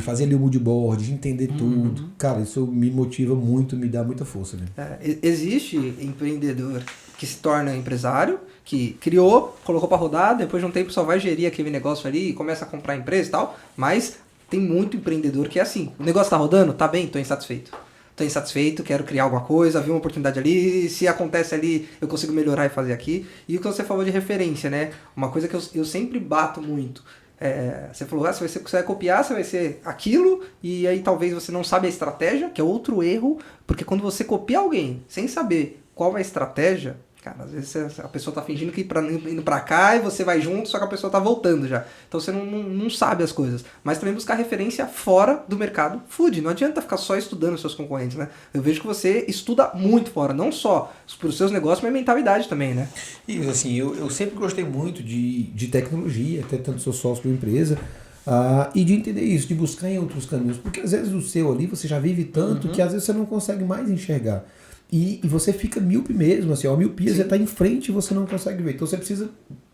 A: fazer ali o moodboard, de entender tudo. Cara, isso me motiva muito, me dá muita força, né?
B: Existe empreendedor que se torna empresário, que criou, colocou para rodar, depois de um tempo só vai gerir aquele negócio ali e começa a comprar empresa e tal, mas tem muito empreendedor que é assim, o negócio tá rodando, tá bem, tô insatisfeito. tô insatisfeito, quero criar alguma coisa, vi uma oportunidade ali, se acontece ali, eu consigo melhorar e fazer aqui. E o que você falou de referência, né? Uma coisa que eu sempre bato muito. Você falou, você vai copiar, você vai ser aquilo, e aí talvez você não sabe a estratégia, que é outro erro, porque quando você copia alguém sem saber qual é a estratégia, cara, às vezes a pessoa tá fingindo que indo pra cá e você vai junto, só que a pessoa tá voltando já. Então você não sabe as coisas. Mas também buscar referência fora do mercado food. Não adianta ficar só estudando os seus concorrentes, né? Eu vejo que você estuda muito fora, não só pros seus negócios, mas mentalidade também, né?
A: E assim, eu sempre gostei muito de tecnologia, até tanto sou sócio de uma empresa, e de entender isso, de buscar em outros caminhos. Porque às vezes o seu ali, você já vive tanto que às vezes você não consegue mais enxergar. E você fica míope mesmo, assim, a miopia já está em frente e você não consegue ver. Então você precisa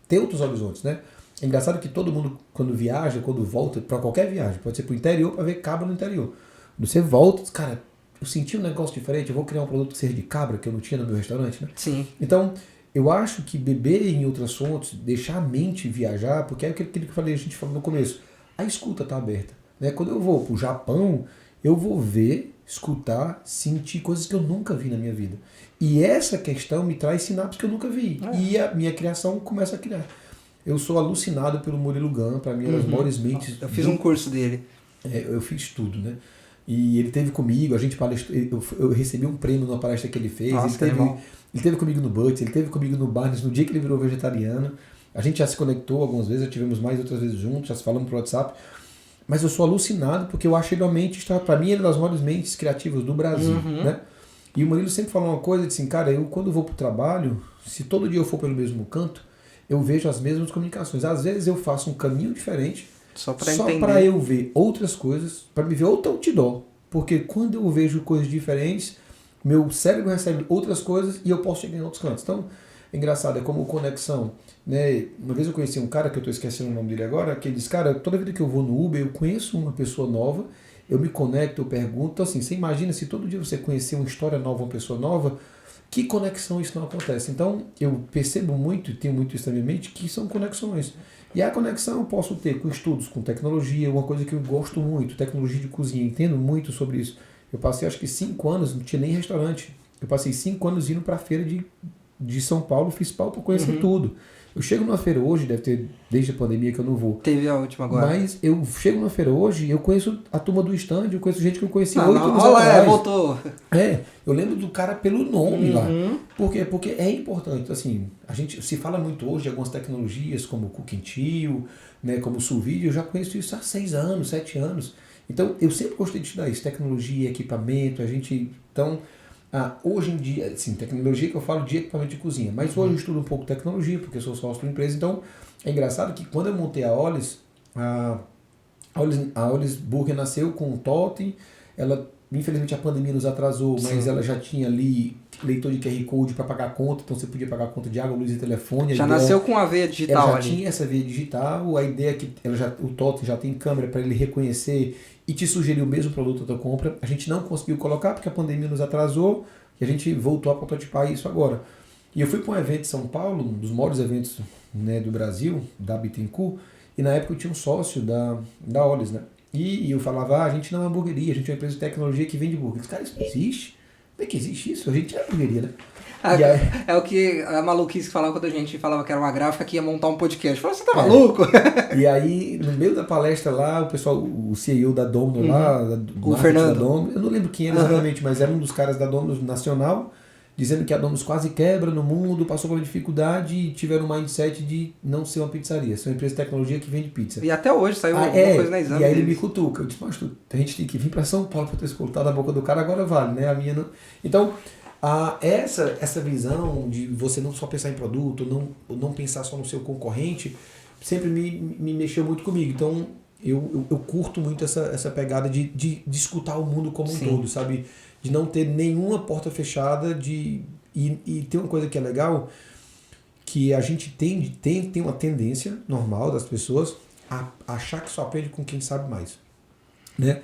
A: ter outros horizontes, né? É engraçado que todo mundo, quando viaja, quando volta, para qualquer viagem, pode ser para o interior para ver cabra no interior. Você volta, cara, eu senti um negócio diferente, eu vou criar um produto que seja de cabra, que eu não tinha no meu restaurante, né?
B: Sim.
A: Então, eu acho que beber em outras fontes, deixar a mente viajar, porque é aquilo que a gente falou no começo, a escuta está aberta, né? Quando eu vou para o Japão, eu vou ver, escutar, sentir coisas que eu nunca vi na minha vida. E essa questão me traz sinapses que eu nunca vi. E a minha criação começa a criar. Eu sou alucinado pelo Murilo Gun, para mim, é uma das maiores mentes.
B: Eu fiz um curso dele.
A: Eu fiz tudo, né? E ele teve comigo, a gente palestrou, eu recebi um prêmio numa palestra que ele fez.
B: Nossa,
A: ele teve comigo no Butts, ele teve comigo no Barnes, no dia que ele virou vegetariano. A gente já se conectou algumas vezes, já tivemos mais outras vezes juntos, já se falamos pro WhatsApp. Mas eu sou alucinado porque eu acho ele uma mente, para mim, ele é uma das maiores mentes criativas do Brasil, né? E o Murilo sempre falou uma coisa, assim, cara, eu quando vou pro trabalho, se todo dia eu for pelo mesmo canto, eu vejo as mesmas comunicações. Às vezes eu faço um caminho diferente, só para eu ver outras coisas, para me ver outro outdoor. Porque quando eu vejo coisas diferentes, meu cérebro recebe outras coisas e eu posso chegar em outros cantos. Então, é engraçado, é como conexão. Né? Uma vez eu conheci um cara, que eu estou esquecendo o nome dele agora, que ele disse, cara, toda vida que eu vou no Uber, eu conheço uma pessoa nova, eu me conecto, eu pergunto. Então, assim, você imagina se todo dia você conhecer uma história nova, uma pessoa nova, que conexão isso não acontece? Então, eu percebo muito, e tenho muito isso na minha mente, que são conexões. E a conexão eu posso ter com estudos, com tecnologia, uma coisa que eu gosto muito, tecnologia de cozinha, entendo muito sobre isso. Eu passei acho que 5 anos, não tinha nem restaurante. Eu passei 5 anos indo para a feira de São Paulo, fiz pau para conhecer tudo. Eu chego numa feira hoje, deve ter desde a pandemia que eu não vou.
B: Teve a última agora.
A: Mas eu chego numa feira hoje e eu conheço a turma do stand, eu conheço gente que eu conheci 8 anos atrás.
B: Voltou.
A: Eu lembro do cara pelo nome lá. Por quê? Porque é importante. Assim, a gente se fala muito hoje de algumas tecnologias como o Cook and Chill, né, como o Sous Vide, eu já conheço isso há 6 anos, 7 anos. Então, eu sempre gostei de estudar isso, tecnologia, equipamento, então... hoje em dia, assim, tecnologia que eu falo de equipamento de cozinha, mas hoje eu estudo um pouco tecnologia, porque eu sou sócio de uma empresa, então é engraçado que quando eu montei a Ollis Burger nasceu com um totem, ela, infelizmente a pandemia nos atrasou, mas ela já tinha ali leitor de QR Code para pagar a conta, então você podia pagar a conta de água, luz e telefone.
B: Já nasceu com a veia digital
A: ela já tinha essa veia digital, a ideia é que o totem já tem câmera para ele reconhecer e te sugerir o mesmo produto da tua compra. A gente não conseguiu colocar porque a pandemia nos atrasou e a gente voltou a prototipar isso agora. E eu fui para um evento em São Paulo, um dos maiores eventos, né, do Brasil, da Bittencourt, e na época eu tinha um sócio da Ollis, né? E eu falava, a gente não é uma hamburgueria, a gente é uma empresa de tecnologia que vende hambúrguer. Cara, isso não existe. Como é que existe isso? A gente é hamburgueria, né?
B: É o que a maluquice que falava quando a gente falava que era uma gráfica que ia montar um podcast. Eu falava, você tá maluco?
A: E aí, no meio da palestra lá, o pessoal, o CEO da Domino lá,
B: o Fernando,
A: da Domino, eu não lembro quem era exatamente, mas era um dos caras da Domino Nacional, dizendo que a Domino's quase quebra no mundo, passou por uma dificuldade e tiveram um mindset de não ser uma pizzaria, ser uma empresa de tecnologia que vende pizza.
B: E até hoje saiu alguma coisa na exame.
A: E aí ele me cutuca. Eu disse, mas a gente tem que vir para São Paulo para ter escutado a boca do cara, agora vale, né? A minha não. Então, essa visão de você não só pensar em produto, não pensar só no seu concorrente, sempre me mexeu muito comigo. Então, eu curto muito essa pegada de escutar o mundo como um todo, sabe? De não ter nenhuma porta fechada, e tem uma coisa que é legal, que a gente tem uma tendência normal das pessoas a achar que só aprende com quem sabe mais, né?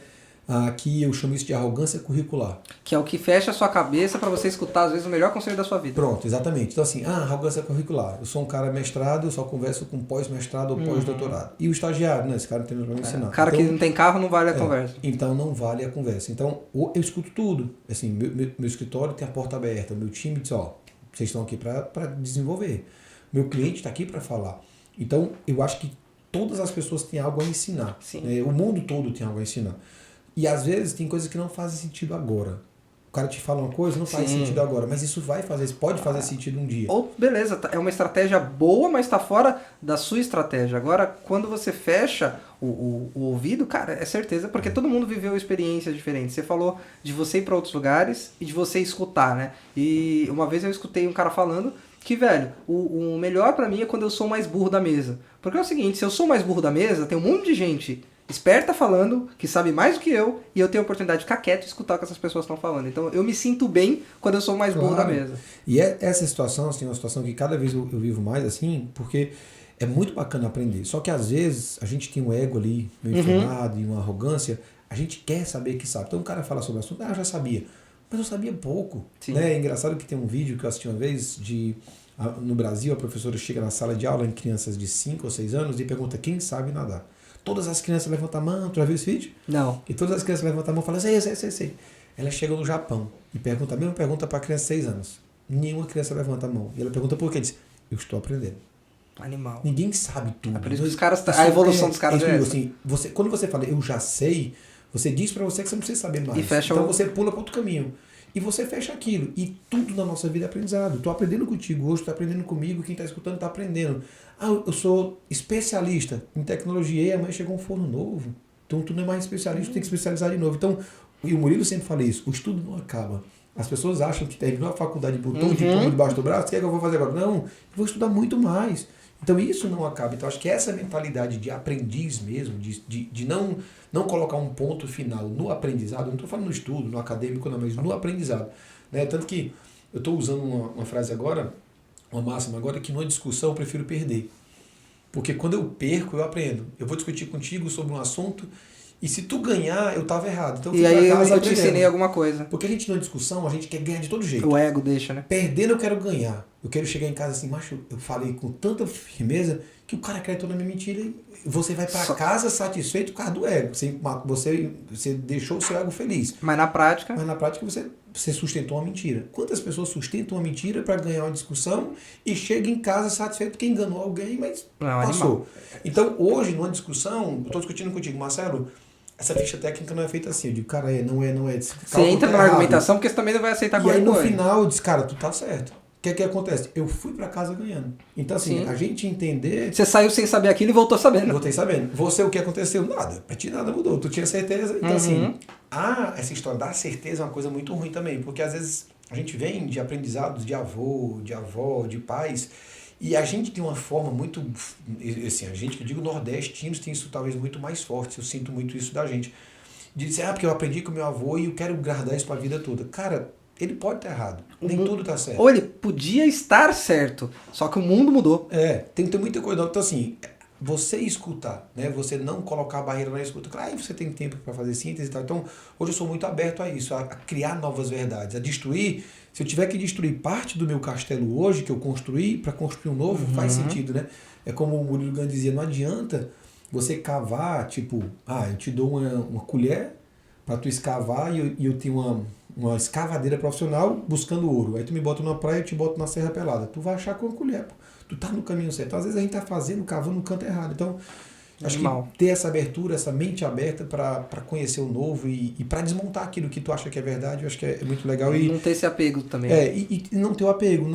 A: Aqui eu chamo isso de arrogância curricular.
B: Que é o que fecha a sua cabeça para você escutar, às vezes, o melhor conselho da sua vida.
A: Pronto, exatamente. Então assim, arrogância curricular. Eu sou um cara mestrado, eu só converso com pós-mestrado ou pós-doutorado. E o estagiário, né? Esse cara não tem nada pra me ensinar.
B: O cara
A: então,
B: que não tem carro não vale a conversa.
A: Então não vale a conversa. Então eu escuto tudo. Assim, meu escritório tem a porta aberta. Meu time diz, vocês estão aqui para desenvolver. Meu cliente está aqui para falar. Então eu acho que todas as pessoas têm algo a ensinar. O mundo todo tem algo a ensinar. E às vezes tem coisas que não fazem sentido agora. O cara te fala uma coisa, não faz sentido agora, mas isso pode fazer sentido um dia.
B: Ou, beleza, é uma estratégia boa, mas está fora da sua estratégia. Agora, quando você fecha o ouvido, cara, é certeza, porque todo mundo viveu experiências diferentes. Você falou de você ir para outros lugares e de você escutar, né? E uma vez eu escutei um cara falando que, velho, o melhor para mim é quando eu sou mais burro da mesa. Porque é o seguinte, se eu sou mais burro da mesa, tem um monte de gente esperta falando, que sabe mais do que eu, e eu tenho a oportunidade de ficar quieto e escutar o que essas pessoas estão falando. Então eu me sinto bem quando eu sou mais burro da mesa.
A: E essa situação, assim, é uma situação que cada vez eu vivo mais, assim, porque é muito bacana aprender. Só que às vezes a gente tem um ego ali, meio inflamado, e uma arrogância, a gente quer saber que sabe. Então o cara fala sobre o assunto, eu já sabia. Mas eu sabia pouco. Né? É engraçado que tem um vídeo que eu assisti uma vez no Brasil, a professora chega na sala de aula em crianças de 5 ou 6 anos e pergunta quem sabe nadar. Todas as crianças levantam a mão, tu já viu esse vídeo?
B: Não.
A: E todas as crianças levantam a mão e falam, sei. Ela chega no Japão e pergunta a mesma pergunta para a criança de 6 anos. Nenhuma criança levanta a mão. E ela pergunta por quê? Diz, eu estou aprendendo.
B: Animal.
A: Ninguém sabe tudo.
B: É por isso que os caras, a evolução dos caras é essa.
A: Assim, quando você fala, eu já sei, você diz para você que você não precisa saber mais.
B: E fecha
A: então você pula para outro caminho. E você fecha aquilo. E tudo na nossa vida é aprendizado. Estou aprendendo contigo hoje, estou aprendendo comigo, quem está escutando está aprendendo. Eu sou especialista em tecnologia e amanhã chegou um forno novo. Então tu não é mais especialista, tu tem que especializar de novo. Então, e o Murilo sempre fala isso, o estudo não acaba. As pessoas acham que terminou a faculdade e botou um diploma debaixo do braço, o que é que eu vou fazer agora? Não, eu vou estudar muito mais. Então isso não acaba. Então acho que essa mentalidade de aprendiz mesmo, de não colocar um ponto final no aprendizado, não estou falando no estudo, no acadêmico, não, mas no aprendizado. Né? Tanto que eu estou usando uma frase agora, uma máxima agora, que numa discussão eu prefiro perder. Porque quando eu perco, eu aprendo. Eu vou discutir contigo sobre um assunto e se tu ganhar, eu estava errado. Então,
B: e aí eu te ensinei alguma coisa.
A: Porque a gente numa discussão, a gente quer ganhar de todo jeito.
B: O ego deixa, né?
A: Perdendo eu quero ganhar. Eu quero chegar em casa assim, macho, eu falei com tanta firmeza que o cara acreditou na minha mentira e você vai para casa satisfeito por causa do ego. Você deixou o seu ego feliz.
B: Mas na prática
A: você sustentou uma mentira. Quantas pessoas sustentam uma mentira para ganhar uma discussão e chegam em casa satisfeito porque enganou alguém, mas passou. Animal. Então, hoje, numa discussão, eu estou discutindo contigo, Marcelo, essa ficha técnica não é feita assim. Eu digo, cara, não é.
B: Você entra na argumentação porque você também não vai aceitar
A: qualquer coisa. E aí, no final, eu disse, cara, tu tá certo. O que acontece? Eu fui para casa ganhando. Então, assim, a gente entender...
B: Você saiu sem saber aquilo e voltou sabendo.
A: Voltei sabendo. Você, o que aconteceu? Nada. Pra ti nada mudou. Tu tinha certeza. Então, assim, essa história da certeza é uma coisa muito ruim também. Porque, às vezes, a gente vem de aprendizados de avô, de avó, de pais... E a gente tem uma forma muito... Assim, a gente, que eu digo nordestinos, tem isso talvez muito mais forte. Eu sinto muito isso da gente. De dizer, porque eu aprendi com meu avô e eu quero guardar isso pra vida toda. Cara... Ele pode estar errado. Nem tudo está certo.
B: Ou ele podia estar certo, só que o mundo mudou.
A: Tem que ter muita coisa. Então, assim, você escutar, né? Você não colocar a barreira na escuta. Claro, você tem tempo para fazer síntese e tal. Então, hoje eu sou muito aberto a isso, a criar novas verdades, a destruir. Se eu tiver que destruir parte do meu castelo hoje, que eu construí, para construir um novo, faz sentido, né? É como o Murilo Gans dizia, não adianta você cavar, tipo, eu te dou uma colher para tu escavar e eu tenho uma escavadeira profissional buscando ouro. Aí tu me bota numa praia e eu te boto na Serra Pelada. Tu vai achar com a colher, pô. Tu tá no caminho certo. Então, às vezes a gente tá cavando no canto errado. Então, acho que ter essa abertura, essa mente aberta para conhecer o novo e para desmontar aquilo que tu acha que é verdade, eu acho que é muito legal.
B: E não ter esse apego também.
A: E não ter o apego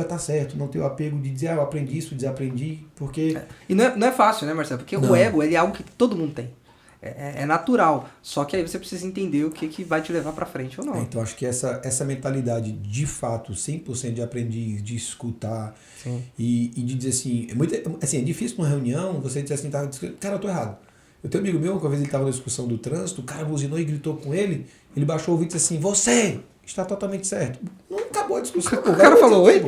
A: a estar certo, não ter o apego de dizer, eu aprendi isso, desaprendi, porque...
B: E não é fácil, né, Marcelo? Porque o ego, ele é algo que todo mundo tem. É natural, só que aí você precisa entender o que vai te levar pra frente ou não.
A: Então acho que essa mentalidade de fato, 100% de aprendiz, de escutar e de dizer assim, é difícil numa reunião você dizer assim, cara, eu tô errado. Eu tenho um amigo meu, uma vez ele estava na discussão do trânsito, o cara buzinou e gritou com ele baixou o ouvido e disse assim, você está totalmente certo. Não acabou a discussão.
B: O cara falou, oi?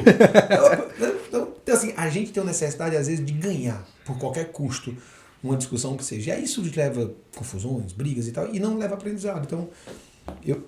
A: Então assim, a gente tem uma necessidade às vezes de ganhar por qualquer custo. uma discussão que seja. E aí isso leva confusões, brigas e tal, e não leva aprendizado. Então,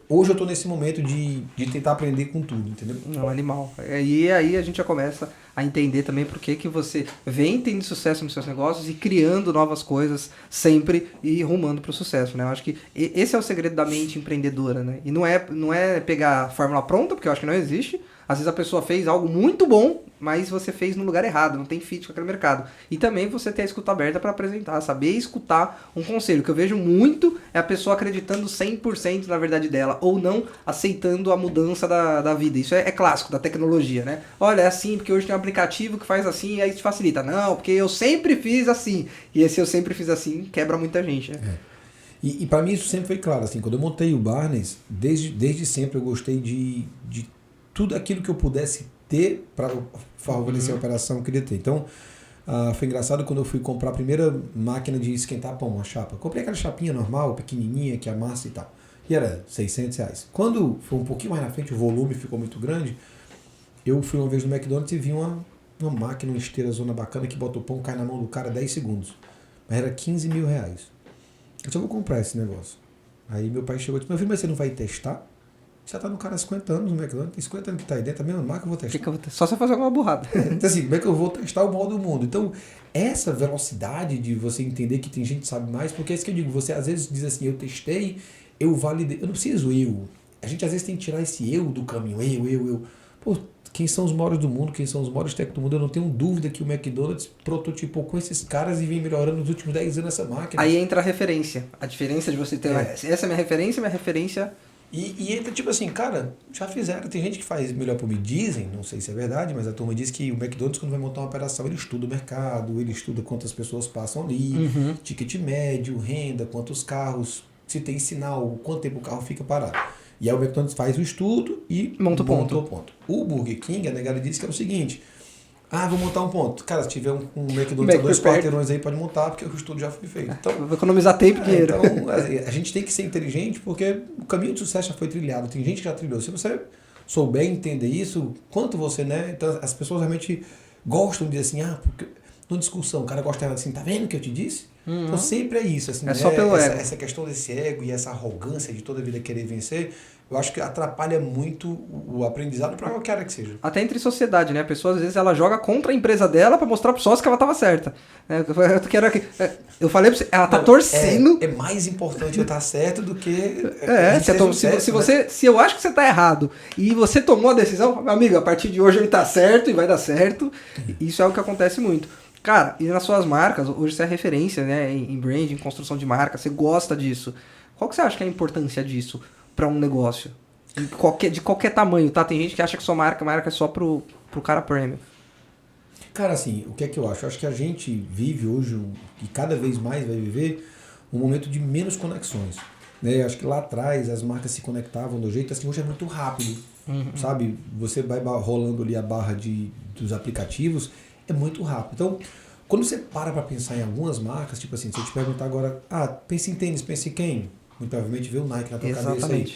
A: hoje eu estou nesse momento de tentar aprender com tudo, entendeu?
B: Não, animal. E aí a gente já começa a entender também por que você vem tendo sucesso nos seus negócios e criando novas coisas sempre e rumando para o sucesso, né? Eu acho que esse é o segredo da mente empreendedora, né? E não é pegar a fórmula pronta, porque eu acho que não existe. Às vezes a pessoa fez algo muito bom, mas você fez no lugar errado, não tem fit com aquele mercado. E também você ter a escuta aberta para apresentar, saber escutar um conselho. O que eu vejo muito é a pessoa acreditando 100% na verdade dela, ou não aceitando a mudança da vida. Isso é clássico da tecnologia, né? Olha, é assim, porque hoje tem um aplicativo que faz assim e aí te facilita. Não, porque eu sempre fiz assim. E esse eu sempre fiz assim quebra muita gente, né?
A: E para mim isso sempre foi claro. Assim, quando eu montei o Barnes, desde sempre eu gostei de tudo aquilo que eu pudesse ter para favorecer a operação eu queria ter. Então, foi engraçado quando eu fui comprar a primeira máquina de esquentar pão, uma chapa. Comprei aquela chapinha normal, pequenininha, que amassa e tal. E era R$600. Quando foi um pouquinho mais na frente, o volume ficou muito grande, eu fui uma vez no McDonald's e vi uma máquina, uma esteira zona bacana que bota o pão, cai na mão do cara 10 segundos. Mas era R$15 mil. Eu disse, eu vou comprar esse negócio. Aí meu pai chegou e disse, meu filho, mas você não vai testar? Já tá no cara há 50 anos no McDonald's, tem 50 anos que tá aí dentro, a mesma marca eu vou testar.
B: Só se eu fazer alguma burrada.
A: Então assim, como é que eu vou testar o mal do mundo? Então, essa velocidade de você entender que tem gente que sabe mais, porque é isso que eu digo, você às vezes diz assim, eu testei, eu validei, eu não preciso eu. A gente às vezes tem que tirar esse eu do caminho, eu. Pô, quem são os maiores do mundo, quem são os maiores técnicos do mundo, eu não tenho dúvida que o McDonald's prototipou com esses caras e vem melhorando nos últimos 10 anos essa máquina.
B: Aí entra a referência. A diferença de você ter... Essa é minha referência...
A: E entra tipo assim, cara, já fizeram, tem gente que faz melhor por mim, dizem, não sei se é verdade, mas a turma diz que o McDonald's quando vai montar uma operação, ele estuda o mercado, ele estuda quantas pessoas passam ali, ticket médio, renda, quantos carros, se tem sinal, quanto tempo o carro fica parado. E aí o McDonald's faz o estudo e monta o ponto. O Burger King, a negada disse que é o seguinte, vou montar um ponto. Cara, se tiver um McDonald's a 2 quarteirões aí, pode montar, porque o estudo já foi feito. Então,
B: vou economizar tempo e dinheiro.
A: Então, a gente tem que ser inteligente, porque o caminho de sucesso já foi trilhado. Tem gente que já trilhou. Se você souber entender isso, quanto você, né? Então, as pessoas realmente gostam de dizer assim, porque numa discussão, o cara gosta assim, tá vendo o que eu te disse? Então, sempre é isso. Assim,
B: só pelo ego.
A: Essa questão desse ego e essa arrogância de toda a vida querer vencer, eu acho que atrapalha muito o aprendizado para qualquer área que seja.
B: Até entre sociedade, né? A pessoa, às vezes, ela joga contra a empresa dela para mostrar pro sócio que ela tava certa. Eu falei pra você, ela tá torcendo.
A: É mais importante eu estar certo do que...
B: Se eu acho que você tá errado e você tomou a decisão, meu amigo, a partir de hoje ele tá certo e vai dar certo. Isso é o que acontece muito. Cara, e nas suas marcas, hoje você é referência, né? Em branding, em construção de marca, você gosta disso. Qual que você acha que é a importância disso para um negócio? De qualquer tamanho, tá? Tem gente que acha que sua marca é só pro cara premium.
A: Cara, assim, o que é que eu acho? Eu acho que a gente vive hoje, e cada vez mais vai viver, um momento de menos conexões. Né? Eu acho que lá atrás as marcas se conectavam do jeito assim, hoje é muito rápido. Sabe? Você vai rolando ali a barra dos aplicativos, é muito rápido. Então, quando você para pensar em algumas marcas, tipo assim, se eu te perguntar agora, pensa em tênis, pensa em quem? Muito provavelmente vê o Nike na tua cabeça aí.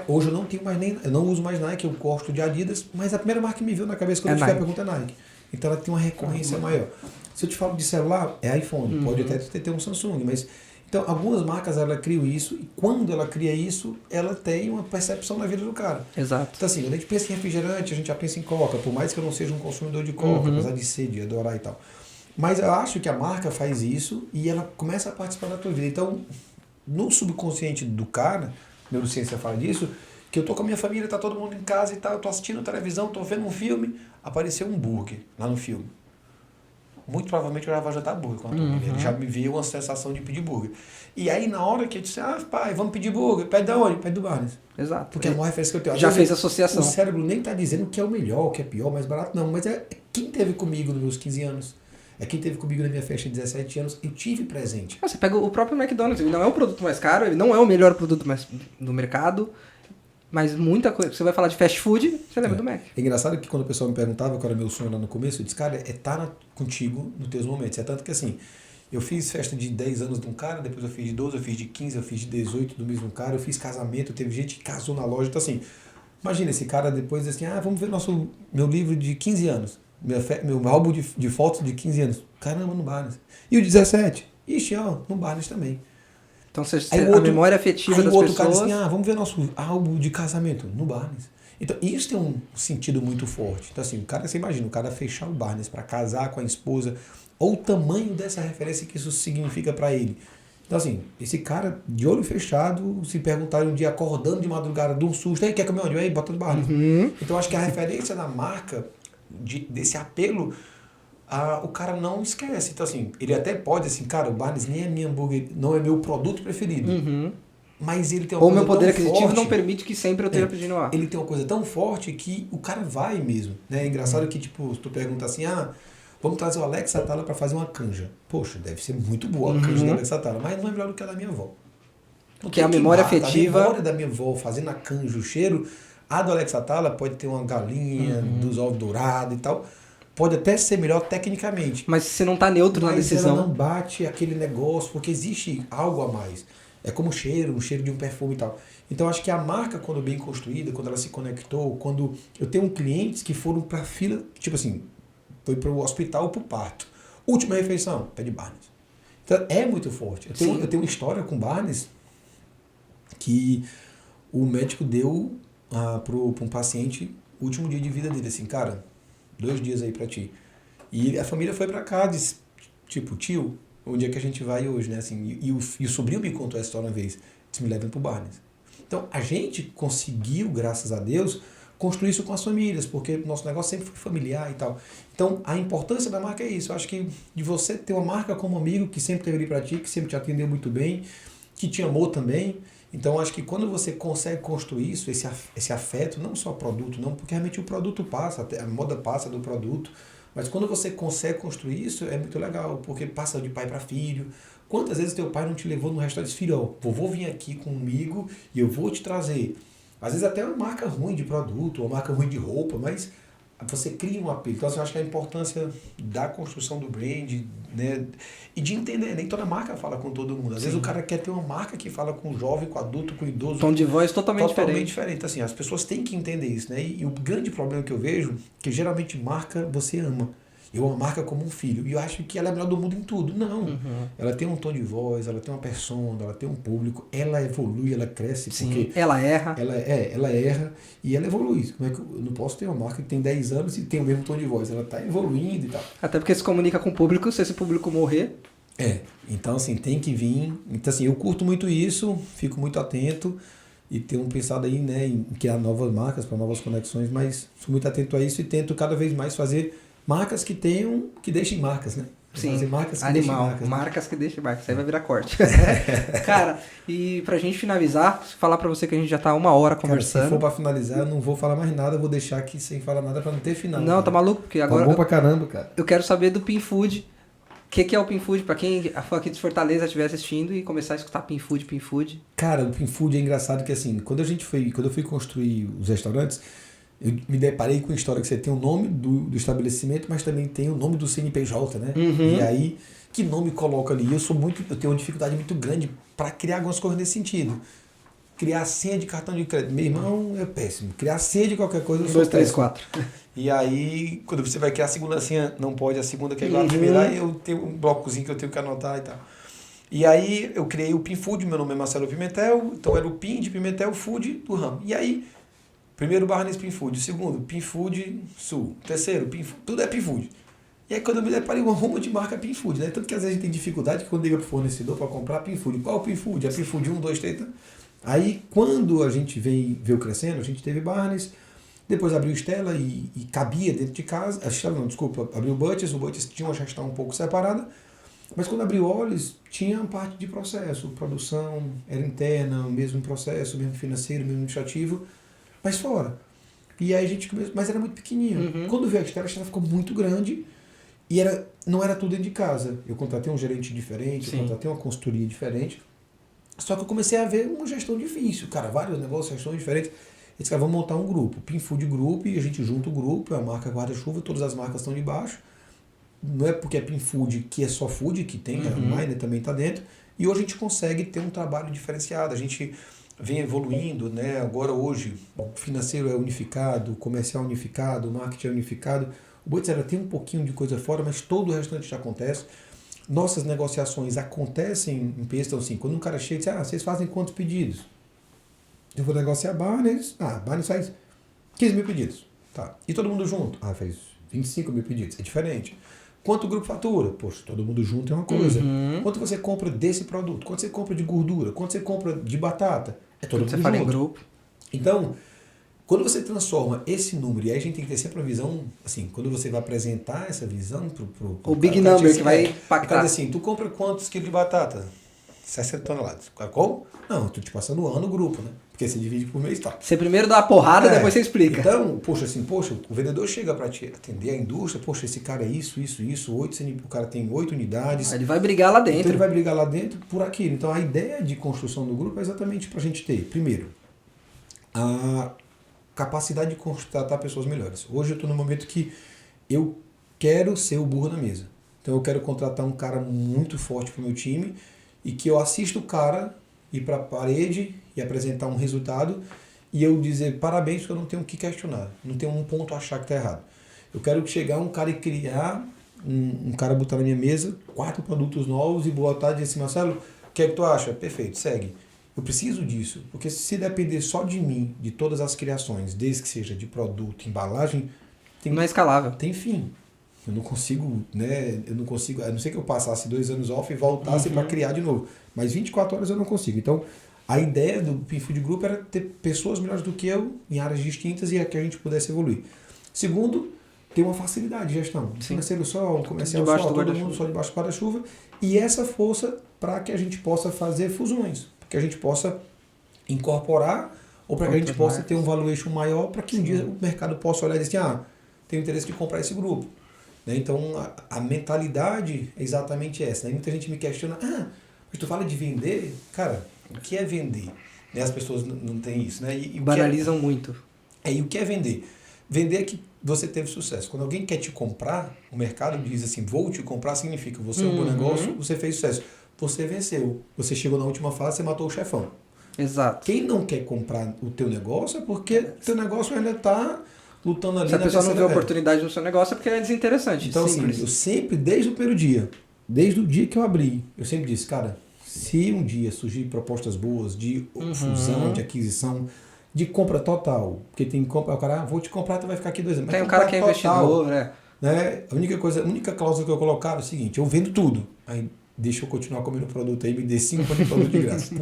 A: Hoje eu não tenho mais eu não uso mais Nike, eu gosto de Adidas, mas a primeira marca que me veio na cabeça quando eu fiz a pergunta é Nike. Então ela tem uma recorrência maior. Se eu te falo de celular, é iPhone, pode até ter um Samsung, mas... Então, algumas marcas, ela criam isso, e quando ela cria isso, ela tem uma percepção na vida do cara.
B: Exato.
A: Então, assim, quando a gente pensa em refrigerante, a gente já pensa em Coca, por mais que eu não seja um consumidor de Coca, apesar de ser, de adorar e tal. Mas eu acho que a marca faz isso e ela começa a participar da tua vida. Então, no subconsciente do cara, neurociência fala disso, que eu tô com a minha família, tá todo mundo em casa e tal, eu tô assistindo televisão, tô vendo um filme, apareceu um hambúrguer lá no filme. Muito provavelmente eu já vou jantar hambúrguer com a turma. Ele já me veio uma sensação de pedir burger. E aí, na hora que eu disse, pai, vamos pedir burger, pede de onde? Pede do Barnes.
B: Exato.
A: Porque é a maior referência que eu tenho.
B: Já fez associação.
A: O cérebro nem tá dizendo que é o melhor, o que é pior, mais barato, não. Mas é quem teve comigo nos meus 15 anos. É quem teve comigo na minha festa de 17 anos. Eu tive presente.
B: Você pega o próprio McDonald's, ele não é o produto mais caro, ele não é o melhor produto do mercado. Mas muita coisa, você vai falar de fast food, você lembra do Mac.
A: É engraçado que quando o pessoal me perguntava qual era meu sonho lá no começo, eu disse, cara, é estar contigo nos teus momentos. É tanto que assim, eu fiz festa de 10 anos de um cara, depois eu fiz de 12, eu fiz de 15, eu fiz de 18 do mesmo cara, eu fiz casamento, teve gente que casou na loja. Então assim, imagina esse cara depois assim, vamos ver meu livro de 15 anos, meu álbum de fotos de 15 anos. Caramba, no Barnes. E o 17? Ixi, ó, no Barnes também.
B: Então a memória afetiva das pessoas... Aí o outro cara diz
A: assim, vamos ver nosso álbum de casamento no Barnes. Então, isso tem um sentido muito forte. Então, assim, o cara, você imagina, o cara fechar o Barnes para casar com a esposa, ou o tamanho dessa referência que isso significa para ele. Então, assim, esse cara, de olho fechado, se perguntar um dia, acordando de madrugada, de um susto, aí, quer comer onde? Aí, bota no Barnes. Então, acho que a referência da marca, desse apelo, o cara não esquece. Então, assim, ele até pode, assim, cara, o Barnes nem é minha hambúrguer, não é meu produto preferido. Mas ele tem uma coisa tão forte... Ou meu poder aquisitivo
B: não permite que sempre eu esteja pedindo lá.
A: Ele tem uma coisa tão forte que o cara vai mesmo. Né? É engraçado que, tipo, tu pergunta assim, vamos trazer o Alex Atala para fazer uma canja. Poxa, deve ser muito boa a canja do Alex Atala, mas não é melhor do que a da minha avó.
B: Porque a memória afetiva...
A: A memória da minha avó fazendo a canja, o cheiro, a do Alex Atala pode ter uma galinha, dos ovos dourados e tal... Pode até ser melhor tecnicamente.
B: Mas você não está neutro na decisão.
A: Mas ela não bate aquele negócio, porque existe algo a mais. É como o cheiro de um perfume e tal. Então, acho que a marca, quando bem construída, quando ela se conectou, quando... Eu tenho clientes que foram para fila, tipo assim, foi para o hospital ou para o parto. Última refeição, pé de Barnes. Então, é muito forte. Eu tenho uma história com Barnes que o médico deu para um paciente o último dia de vida dele, assim, cara, 2 dias aí para ti. E a família foi para cá, disse, tipo, tio, onde é que a gente vai hoje, né? Assim, e o sobrinho me contou essa história uma vez, disse, me levem pro Barnes. Então, a gente conseguiu, graças a Deus, construir isso com as famílias, porque nosso negócio sempre foi familiar e tal. Então, a importância da marca é isso. Eu acho que de você ter uma marca como amigo, que sempre teve ali para ti, que sempre te atendeu muito bem, que te amou também. Então, acho que quando você consegue construir isso, esse afeto, não só produto, não, porque realmente o produto passa, a moda passa do produto, mas quando você consegue construir isso, é muito legal, porque passa de pai para filho. Quantas vezes teu pai não te levou no restaurante e disse, filho, vovô vir aqui comigo e eu vou te trazer. Às vezes até uma marca ruim de produto, uma marca ruim de roupa, mas você cria um apelo. Então, eu acho que a importância da construção do brand, né, e de entender, nem toda marca fala com todo mundo. Às vezes o cara quer ter uma marca que fala com o jovem, com o adulto, com o idoso.
B: Tom de voz totalmente
A: diferente. Assim, as pessoas têm que entender isso, né? E o grande problema que eu vejo, que geralmente marca você ama. Eu amo a marca como um filho. E eu acho que ela é a melhor do mundo em tudo. Não. Ela tem um tom de voz, ela tem uma persona, ela tem um público, ela evolui, ela cresce.
B: Sim,
A: porque
B: ela erra.
A: Ela erra e ela evolui. Como é que eu não posso ter uma marca que tem 10 anos e tem o mesmo tom de voz? Ela está evoluindo e tal.
B: Até porque se comunica com o público, se esse público morrer...
A: Então assim, tem que vir. Então assim, eu curto muito isso, fico muito atento e tenho pensado aí, né, em criar novas marcas para novas conexões, mas sou muito atento a isso e tento cada vez mais fazer marcas que deixem marcas, né?
B: Sim,
A: fazer marcas que
B: animal,
A: deixem marcas.
B: Marcas que deixem marcas, isso aí vai virar corte. Cara, e pra gente finalizar, falar pra você que a gente já tá 1 hora conversando.
A: Cara, se for pra finalizar, eu não vou falar mais nada, eu vou deixar aqui sem falar nada pra não ter final.
B: Não, tá maluco? Porque agora...
A: Tá bom pra caramba, cara.
B: Eu quero saber do Pinfood. O que é o Pinfood? Pra quem a fã aqui de Fortaleza estiver assistindo e começar a escutar Pinfood. Cara,
A: o Pinfood é engraçado que assim, quando eu fui construir os restaurantes, eu me deparei com a história que você tem o nome do estabelecimento, mas também tem o nome do CNPJ, né? E aí, que nome coloca ali? Eu tenho uma dificuldade muito grande para criar algumas coisas nesse sentido. Criar senha de cartão de crédito. Meu irmão, é péssimo. Criar senha de qualquer coisa, eu sou
B: 2, 3, 4.
A: E aí, quando você vai criar a segunda senha, não pode, a segunda que é igual a primeira, aí eu tenho um blocozinho que eu tenho que anotar e tal. E aí, eu criei o Pinfood, meu nome é Marcelo Pimentel, então era o Pin de Pimentel, Food do ramo. E aí, primeiro Barnes Pinfood, segundo Pinfood Sul, terceiro Pinfood, tudo é Pinfood. E aí quando eu me deparei uma ruma de marca Pinfood, né? Tanto que às vezes a gente tem dificuldade quando liga pro fornecedor para comprar Pinfood. Qual o Pinfood? É Pinfood 1, 2, 3. Aí quando a gente veio crescendo, a gente teve Barnes, depois abriu Stella e cabia dentro de casa. A Stella não, desculpa, abriu o Butchers tinha uma gestão um pouco separada. Mas quando abriu Olhos, tinha parte de processo, produção era interna, o mesmo processo, o mesmo financeiro, o mesmo administrativo, mas fora. E aí a gente começou, mas era muito pequenininho. Quando veio a Stella ficou muito grande e não era tudo dentro de casa. Eu contratei um gerente diferente, eu contratei uma consultoria diferente. Só que eu comecei a ver uma gestão difícil. Cara, vários negócios, gestões diferentes. Eles falaram, vamos montar um grupo, Pinfood Group, e a gente junta o grupo, é a marca guarda-chuva, todas as marcas estão debaixo. Não é porque é Pinfood que é só food, que tem, a Miner também está dentro. E hoje a gente consegue ter um trabalho diferenciado. A gente vem evoluindo, né? Agora hoje o financeiro é unificado, o comercial é unificado, o marketing é unificado. O Butchers tem um pouquinho de coisa fora, mas todo o restante já acontece. nossas negociações acontecem em peso, então assim, quando um cara chega e diz, vocês fazem quantos pedidos? Eu vou negociar Barnes, Barnes faz 15 mil pedidos. Tá. E todo mundo junto? Faz 25 mil pedidos. É diferente. Quanto o grupo fatura? Poxa, todo mundo junto é uma coisa. Quanto você compra desse produto? Quanto você compra de gordura? Quanto você compra de batata? É todo mundo junto. Você fala em grupo. Então, quando você transforma esse número, e aí a gente tem que ter sempre uma visão, assim, quando você vai apresentar essa visão pro
B: o big number que vai impactar.
A: Assim, tu compra quantos quilos de batata? 60 toneladas. Qual? Não, tu te passa no ano o grupo, né? Porque você divide por mês e tal.
B: Você primeiro dá uma porrada, depois você explica.
A: Então, poxa, o vendedor chega para te atender a indústria, poxa, esse cara é isso, 8, o cara tem 8 unidades.
B: Ele vai brigar lá dentro.
A: Então ele vai brigar lá dentro por aquilo. Então a ideia de construção do grupo é exatamente para a gente ter, primeiro, a capacidade de contratar pessoas melhores. Hoje eu estou no momento que eu quero ser o burro na mesa. Então eu quero contratar um cara muito forte para o meu time e que eu assista o cara ir para a parede e apresentar um resultado e eu dizer parabéns porque eu não tenho o que questionar, não tenho um ponto a achar que está errado. Eu quero chegar um cara e criar, um cara botar na minha mesa 4 produtos novos e botar e dizer assim, Marcelo, o que é que tu acha? Perfeito, segue. Eu preciso disso, porque se depender só de mim, de todas as criações, desde que seja de produto, embalagem,
B: não é escalável.
A: Tem fim. Eu não consigo, né? A não ser que eu passasse 2 anos off e voltasse para criar de novo. Mas 24 horas eu não consigo. Então, a ideia do Pinfood Group era ter pessoas melhores do que eu em áreas distintas e que a gente pudesse evoluir. Segundo, ter uma facilidade de gestão. Financeiro só, comercial só, todo mundo só debaixo do guarda-chuva. E essa força para que a gente possa fazer fusões. Para que a gente possa incorporar ou para que a gente possa ter um valuation maior para que um dia o mercado possa olhar e dizer assim, tenho interesse de comprar esse grupo. Então, a mentalidade é exatamente essa. Né? Muita gente me questiona, mas tu fala de vender? Cara, o que é vender? Né? As pessoas não têm isso. Né? E
B: banalizam muito.
A: E o que é vender? Vender é que você teve sucesso. Quando alguém quer te comprar, o mercado diz assim, vou te comprar, significa você é um bom negócio, você fez sucesso. Você venceu. Você chegou na última fase, você matou o chefão.
B: Exato.
A: Quem não quer comprar o teu negócio é porque o teu negócio ainda está lutando ali.
B: Se a pessoa não vê oportunidade no seu negócio é porque é desinteressante.
A: Então, simples. Assim, eu sempre, desde o primeiro dia, desde o dia que eu abri, eu sempre disse, cara, se um dia surgir propostas boas de fusão, de aquisição, de compra total, porque tem compra, o cara, vou te comprar, tu vai ficar aqui 2 anos.
B: Tem um cara que é investidor, né?
A: A única cláusula que eu colocava é o seguinte, eu vendo tudo, aí deixa eu continuar comendo produto aí, me dê 5 anos de produto de graça.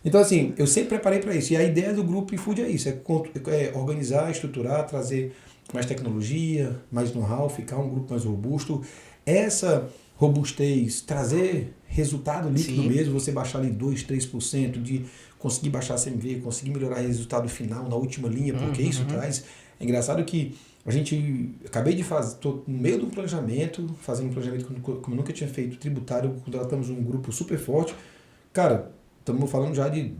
A: Então, assim, eu sempre preparei para isso. E a ideia do Grupo Pinfood é isso, é organizar, estruturar, trazer mais tecnologia, mais know-how, ficar um grupo mais robusto. Essa robustez, trazer resultado líquido mesmo, você baixar ali 2%, 3%, de conseguir baixar a CMV, conseguir melhorar o resultado final na última linha, porque isso traz... É engraçado que acabei de fazer, estou no meio de um planejamento, fazendo um planejamento como nunca tinha feito, tributário, contratamos um grupo super forte. Cara, estamos falando já de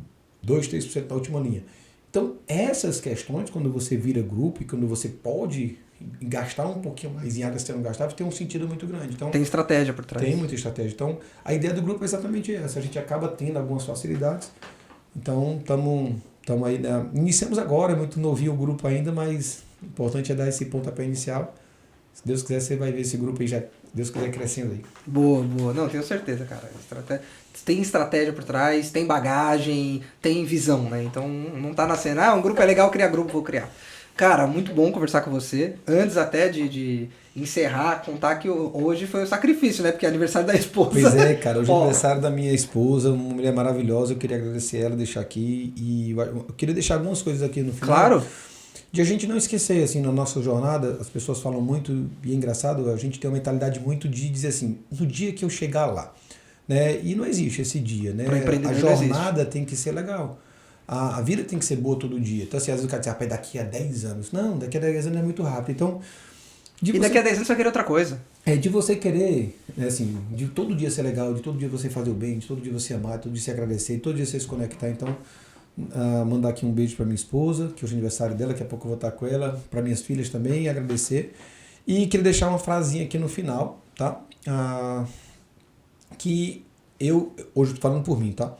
A: 2%, 3% na última linha. Então, essas questões, quando você vira grupo e quando você pode gastar um pouquinho mais em áreas que você não gastava, tem um sentido muito grande. Então,
B: tem estratégia por trás.
A: Tem muita estratégia. Então, a ideia do grupo é exatamente essa. A gente acaba tendo algumas facilidades. Então, estamos aí. Iniciamos agora, é muito novinho o grupo ainda, mas o importante é dar esse pontapé inicial. Se Deus quiser, você vai ver esse grupo aí já, se Deus quiser, crescendo aí.
B: Boa. Não, tenho certeza, cara. Tem estratégia por trás, tem bagagem, tem visão, né? Então não tá nascendo, um grupo é legal, criar grupo, vou criar. Cara, muito bom conversar com você. Antes até de encerrar, contar que hoje foi um sacrifício, né? Porque é aniversário da esposa.
A: Pois é, cara. Hoje é aniversário da minha esposa, uma mulher maravilhosa. Eu queria agradecer ela, deixar aqui. E eu queria deixar algumas coisas aqui no final.
B: Claro.
A: De a gente não esquecer, assim, na nossa jornada, as pessoas falam muito, e é engraçado, a gente tem uma mentalidade muito de dizer assim, no dia que eu chegar lá, né? E não existe esse dia, né? A jornada tem que ser legal. A vida tem que ser boa todo dia. Então, assim, às vezes o cara diz, daqui a 10 anos. Não, daqui a 10 anos é muito rápido. Então,
B: daqui a 10 anos você vai querer outra coisa.
A: De você querer, né, assim, de todo dia ser legal, de todo dia você fazer o bem, de todo dia você amar, de todo dia você agradecer, de todo dia você se conectar. Então, mandar aqui um beijo para minha esposa, que hoje é aniversário dela, daqui a pouco eu vou estar com ela, para minhas filhas também, agradecer. E queria deixar uma frasinha aqui no final, tá? Que hoje estou falando por mim, tá?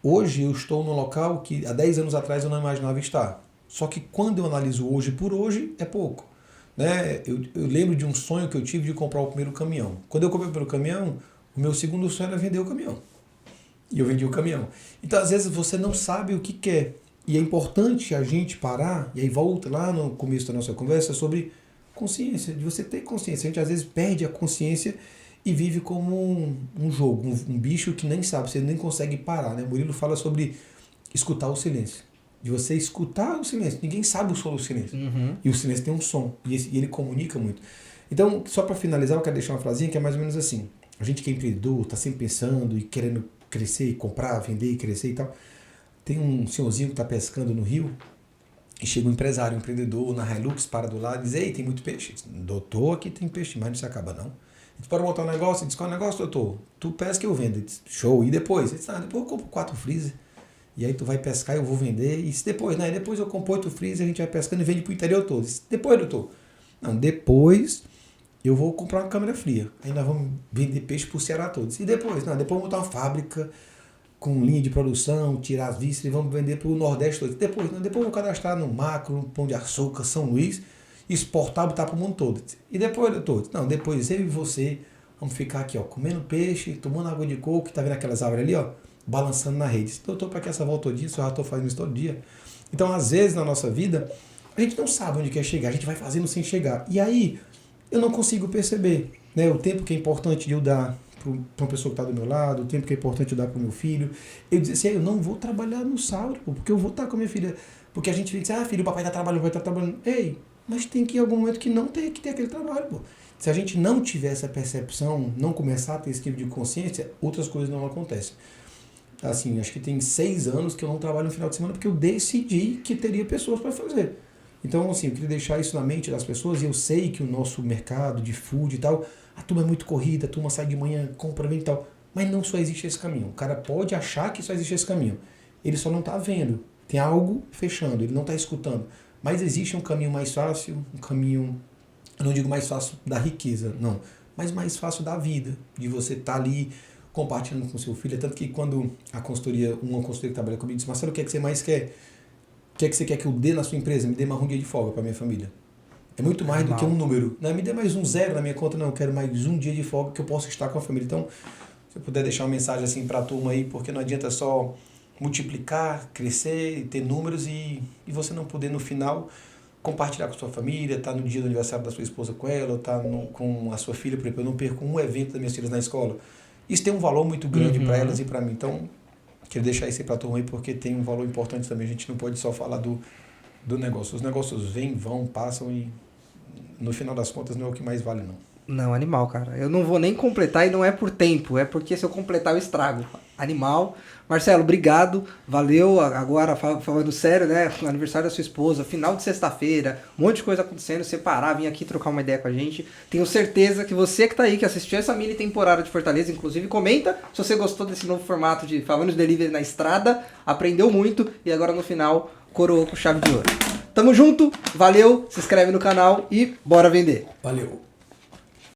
A: Hoje eu estou num local que há 10 anos atrás eu não imaginava estar. Só que quando eu analiso hoje por hoje, é pouco. Né? Eu lembro de um sonho que eu tive de comprar o primeiro caminhão. Quando eu comprei o primeiro caminhão, o meu segundo sonho era vender o caminhão. E eu vendi o caminhão. Então, às vezes, você não sabe o que quer. E é importante a gente parar, e aí volta lá no começo da nossa conversa sobre consciência, de você ter consciência. A gente, às vezes, perde a consciência e vive como um jogo, um bicho que nem sabe, você nem consegue parar. Né? O Murilo fala sobre escutar o silêncio. De você escutar o silêncio. Ninguém sabe o som do silêncio.
B: Uhum.
A: E o silêncio tem um som. E ele comunica muito. Então, só para finalizar, eu quero deixar uma frasinha que é mais ou menos assim. A gente que é empreendedor, está sempre pensando e querendo crescer, comprar, vender, crescer e tal. Tem um senhorzinho que está pescando no rio e chega um empresário, um empreendedor na Hilux, para do lado e diz: ei, tem muito peixe. Doutor, aqui tem peixe, mas não se acaba não. Ele pode montar um negócio, ele diz: qual é o negócio, doutor? Tu pesca e eu vendo. Ele diz: show. E depois? Ele diz: depois eu compro 4 freezer. E aí tu vai pescar e eu vou vender. E se depois, né? Depois eu compro 8 freezer, a gente vai pescando e vende pro interior todo. Diz: depois, doutor? Não, depois eu vou comprar uma câmera fria. Aí nós vamos vender peixe pro Ceará todos. E depois? Não, depois eu vou montar uma fábrica com linha de produção, tirar as vísceras e vamos vender pro Nordeste todo. Depois eu vou cadastrar no Macro, no Pão de Açúcar, São Luís, exportar, botar pro mundo todo. E depois, doutor? Não, depois eu e você vamos ficar aqui, ó, comendo peixe, tomando água de coco, tá vendo aquelas árvores ali, ó, balançando na rede. Doutor, para que essa volta todo dia? Eu já estou fazendo isso todo dia. Então, às vezes, na nossa vida, a gente não sabe onde quer chegar, a gente vai fazendo sem chegar. E aí, eu não consigo perceber, né, o tempo que é importante de eu dar para uma pessoa que está do meu lado, o tempo que é importante eu dar para o meu filho. Eu dizer assim: eu não vou trabalhar no sábado, porque eu vou estar com a minha filha. Porque a gente fica assim: filho, o papai está trabalhando, o papai está trabalhando. Ei, mas tem que ir em algum momento que não tem que ter aquele trabalho, pô. Se a gente não tiver essa percepção, não começar a ter esse tipo de consciência, outras coisas não acontecem. Assim, acho que tem 6 anos que eu não trabalho no final de semana porque eu decidi que teria pessoas para fazer. Então, assim, eu queria deixar isso na mente das pessoas, e eu sei que o nosso mercado de food e tal, a turma é muito corrida, a turma sai de manhã, compra bem e tal, mas não só existe esse caminho. O cara pode achar que só existe esse caminho, ele só não está vendo. Tem algo fechando, ele não está escutando. Mas existe um caminho mais fácil, um caminho, eu não digo mais fácil da riqueza, não, mas mais fácil da vida, de você estar ali compartilhando com seu filho. É tanto que quando uma consultoria que trabalha comigo disse: Marcelo, o que é que você mais quer? O que é que você quer que eu dê na sua empresa? Me dê mais um dia de folga para minha família. É muito mais do que um número. Não, me dê mais um 0 na minha conta. Não, eu quero mais um dia de folga que eu possa estar com a família. Então, se eu puder deixar uma mensagem assim para a turma aí, porque não adianta só multiplicar, crescer, ter números e você não poder no final compartilhar com a sua família, estar no dia do aniversário da sua esposa com ela, ou estar com a sua filha. Por exemplo, eu não perco um evento das minhas filhas na escola. Isso tem um valor muito grande para elas e para mim. Então, quero deixar isso aí para a turma aí, porque tem um valor importante também. A gente não pode só falar do negócio. Os negócios vêm, vão, passam e no final das contas não é o que mais vale, não.
B: Não, animal, cara. Eu não vou nem completar, e não é por tempo, é porque se eu completar eu estrago. Animal. Marcelo, obrigado, valeu. Agora, falando sério, né, aniversário da sua esposa, final de sexta-feira, um monte de coisa acontecendo, você parar, vir aqui trocar uma ideia com a gente. Tenho certeza que você que tá aí, que assistiu essa mini temporada de Fortaleza, inclusive, comenta se você gostou desse novo formato de Falando de Delivery na estrada, aprendeu muito e agora no final coroou com chave de ouro. Tamo junto, valeu, se inscreve no canal e bora vender.
A: Valeu.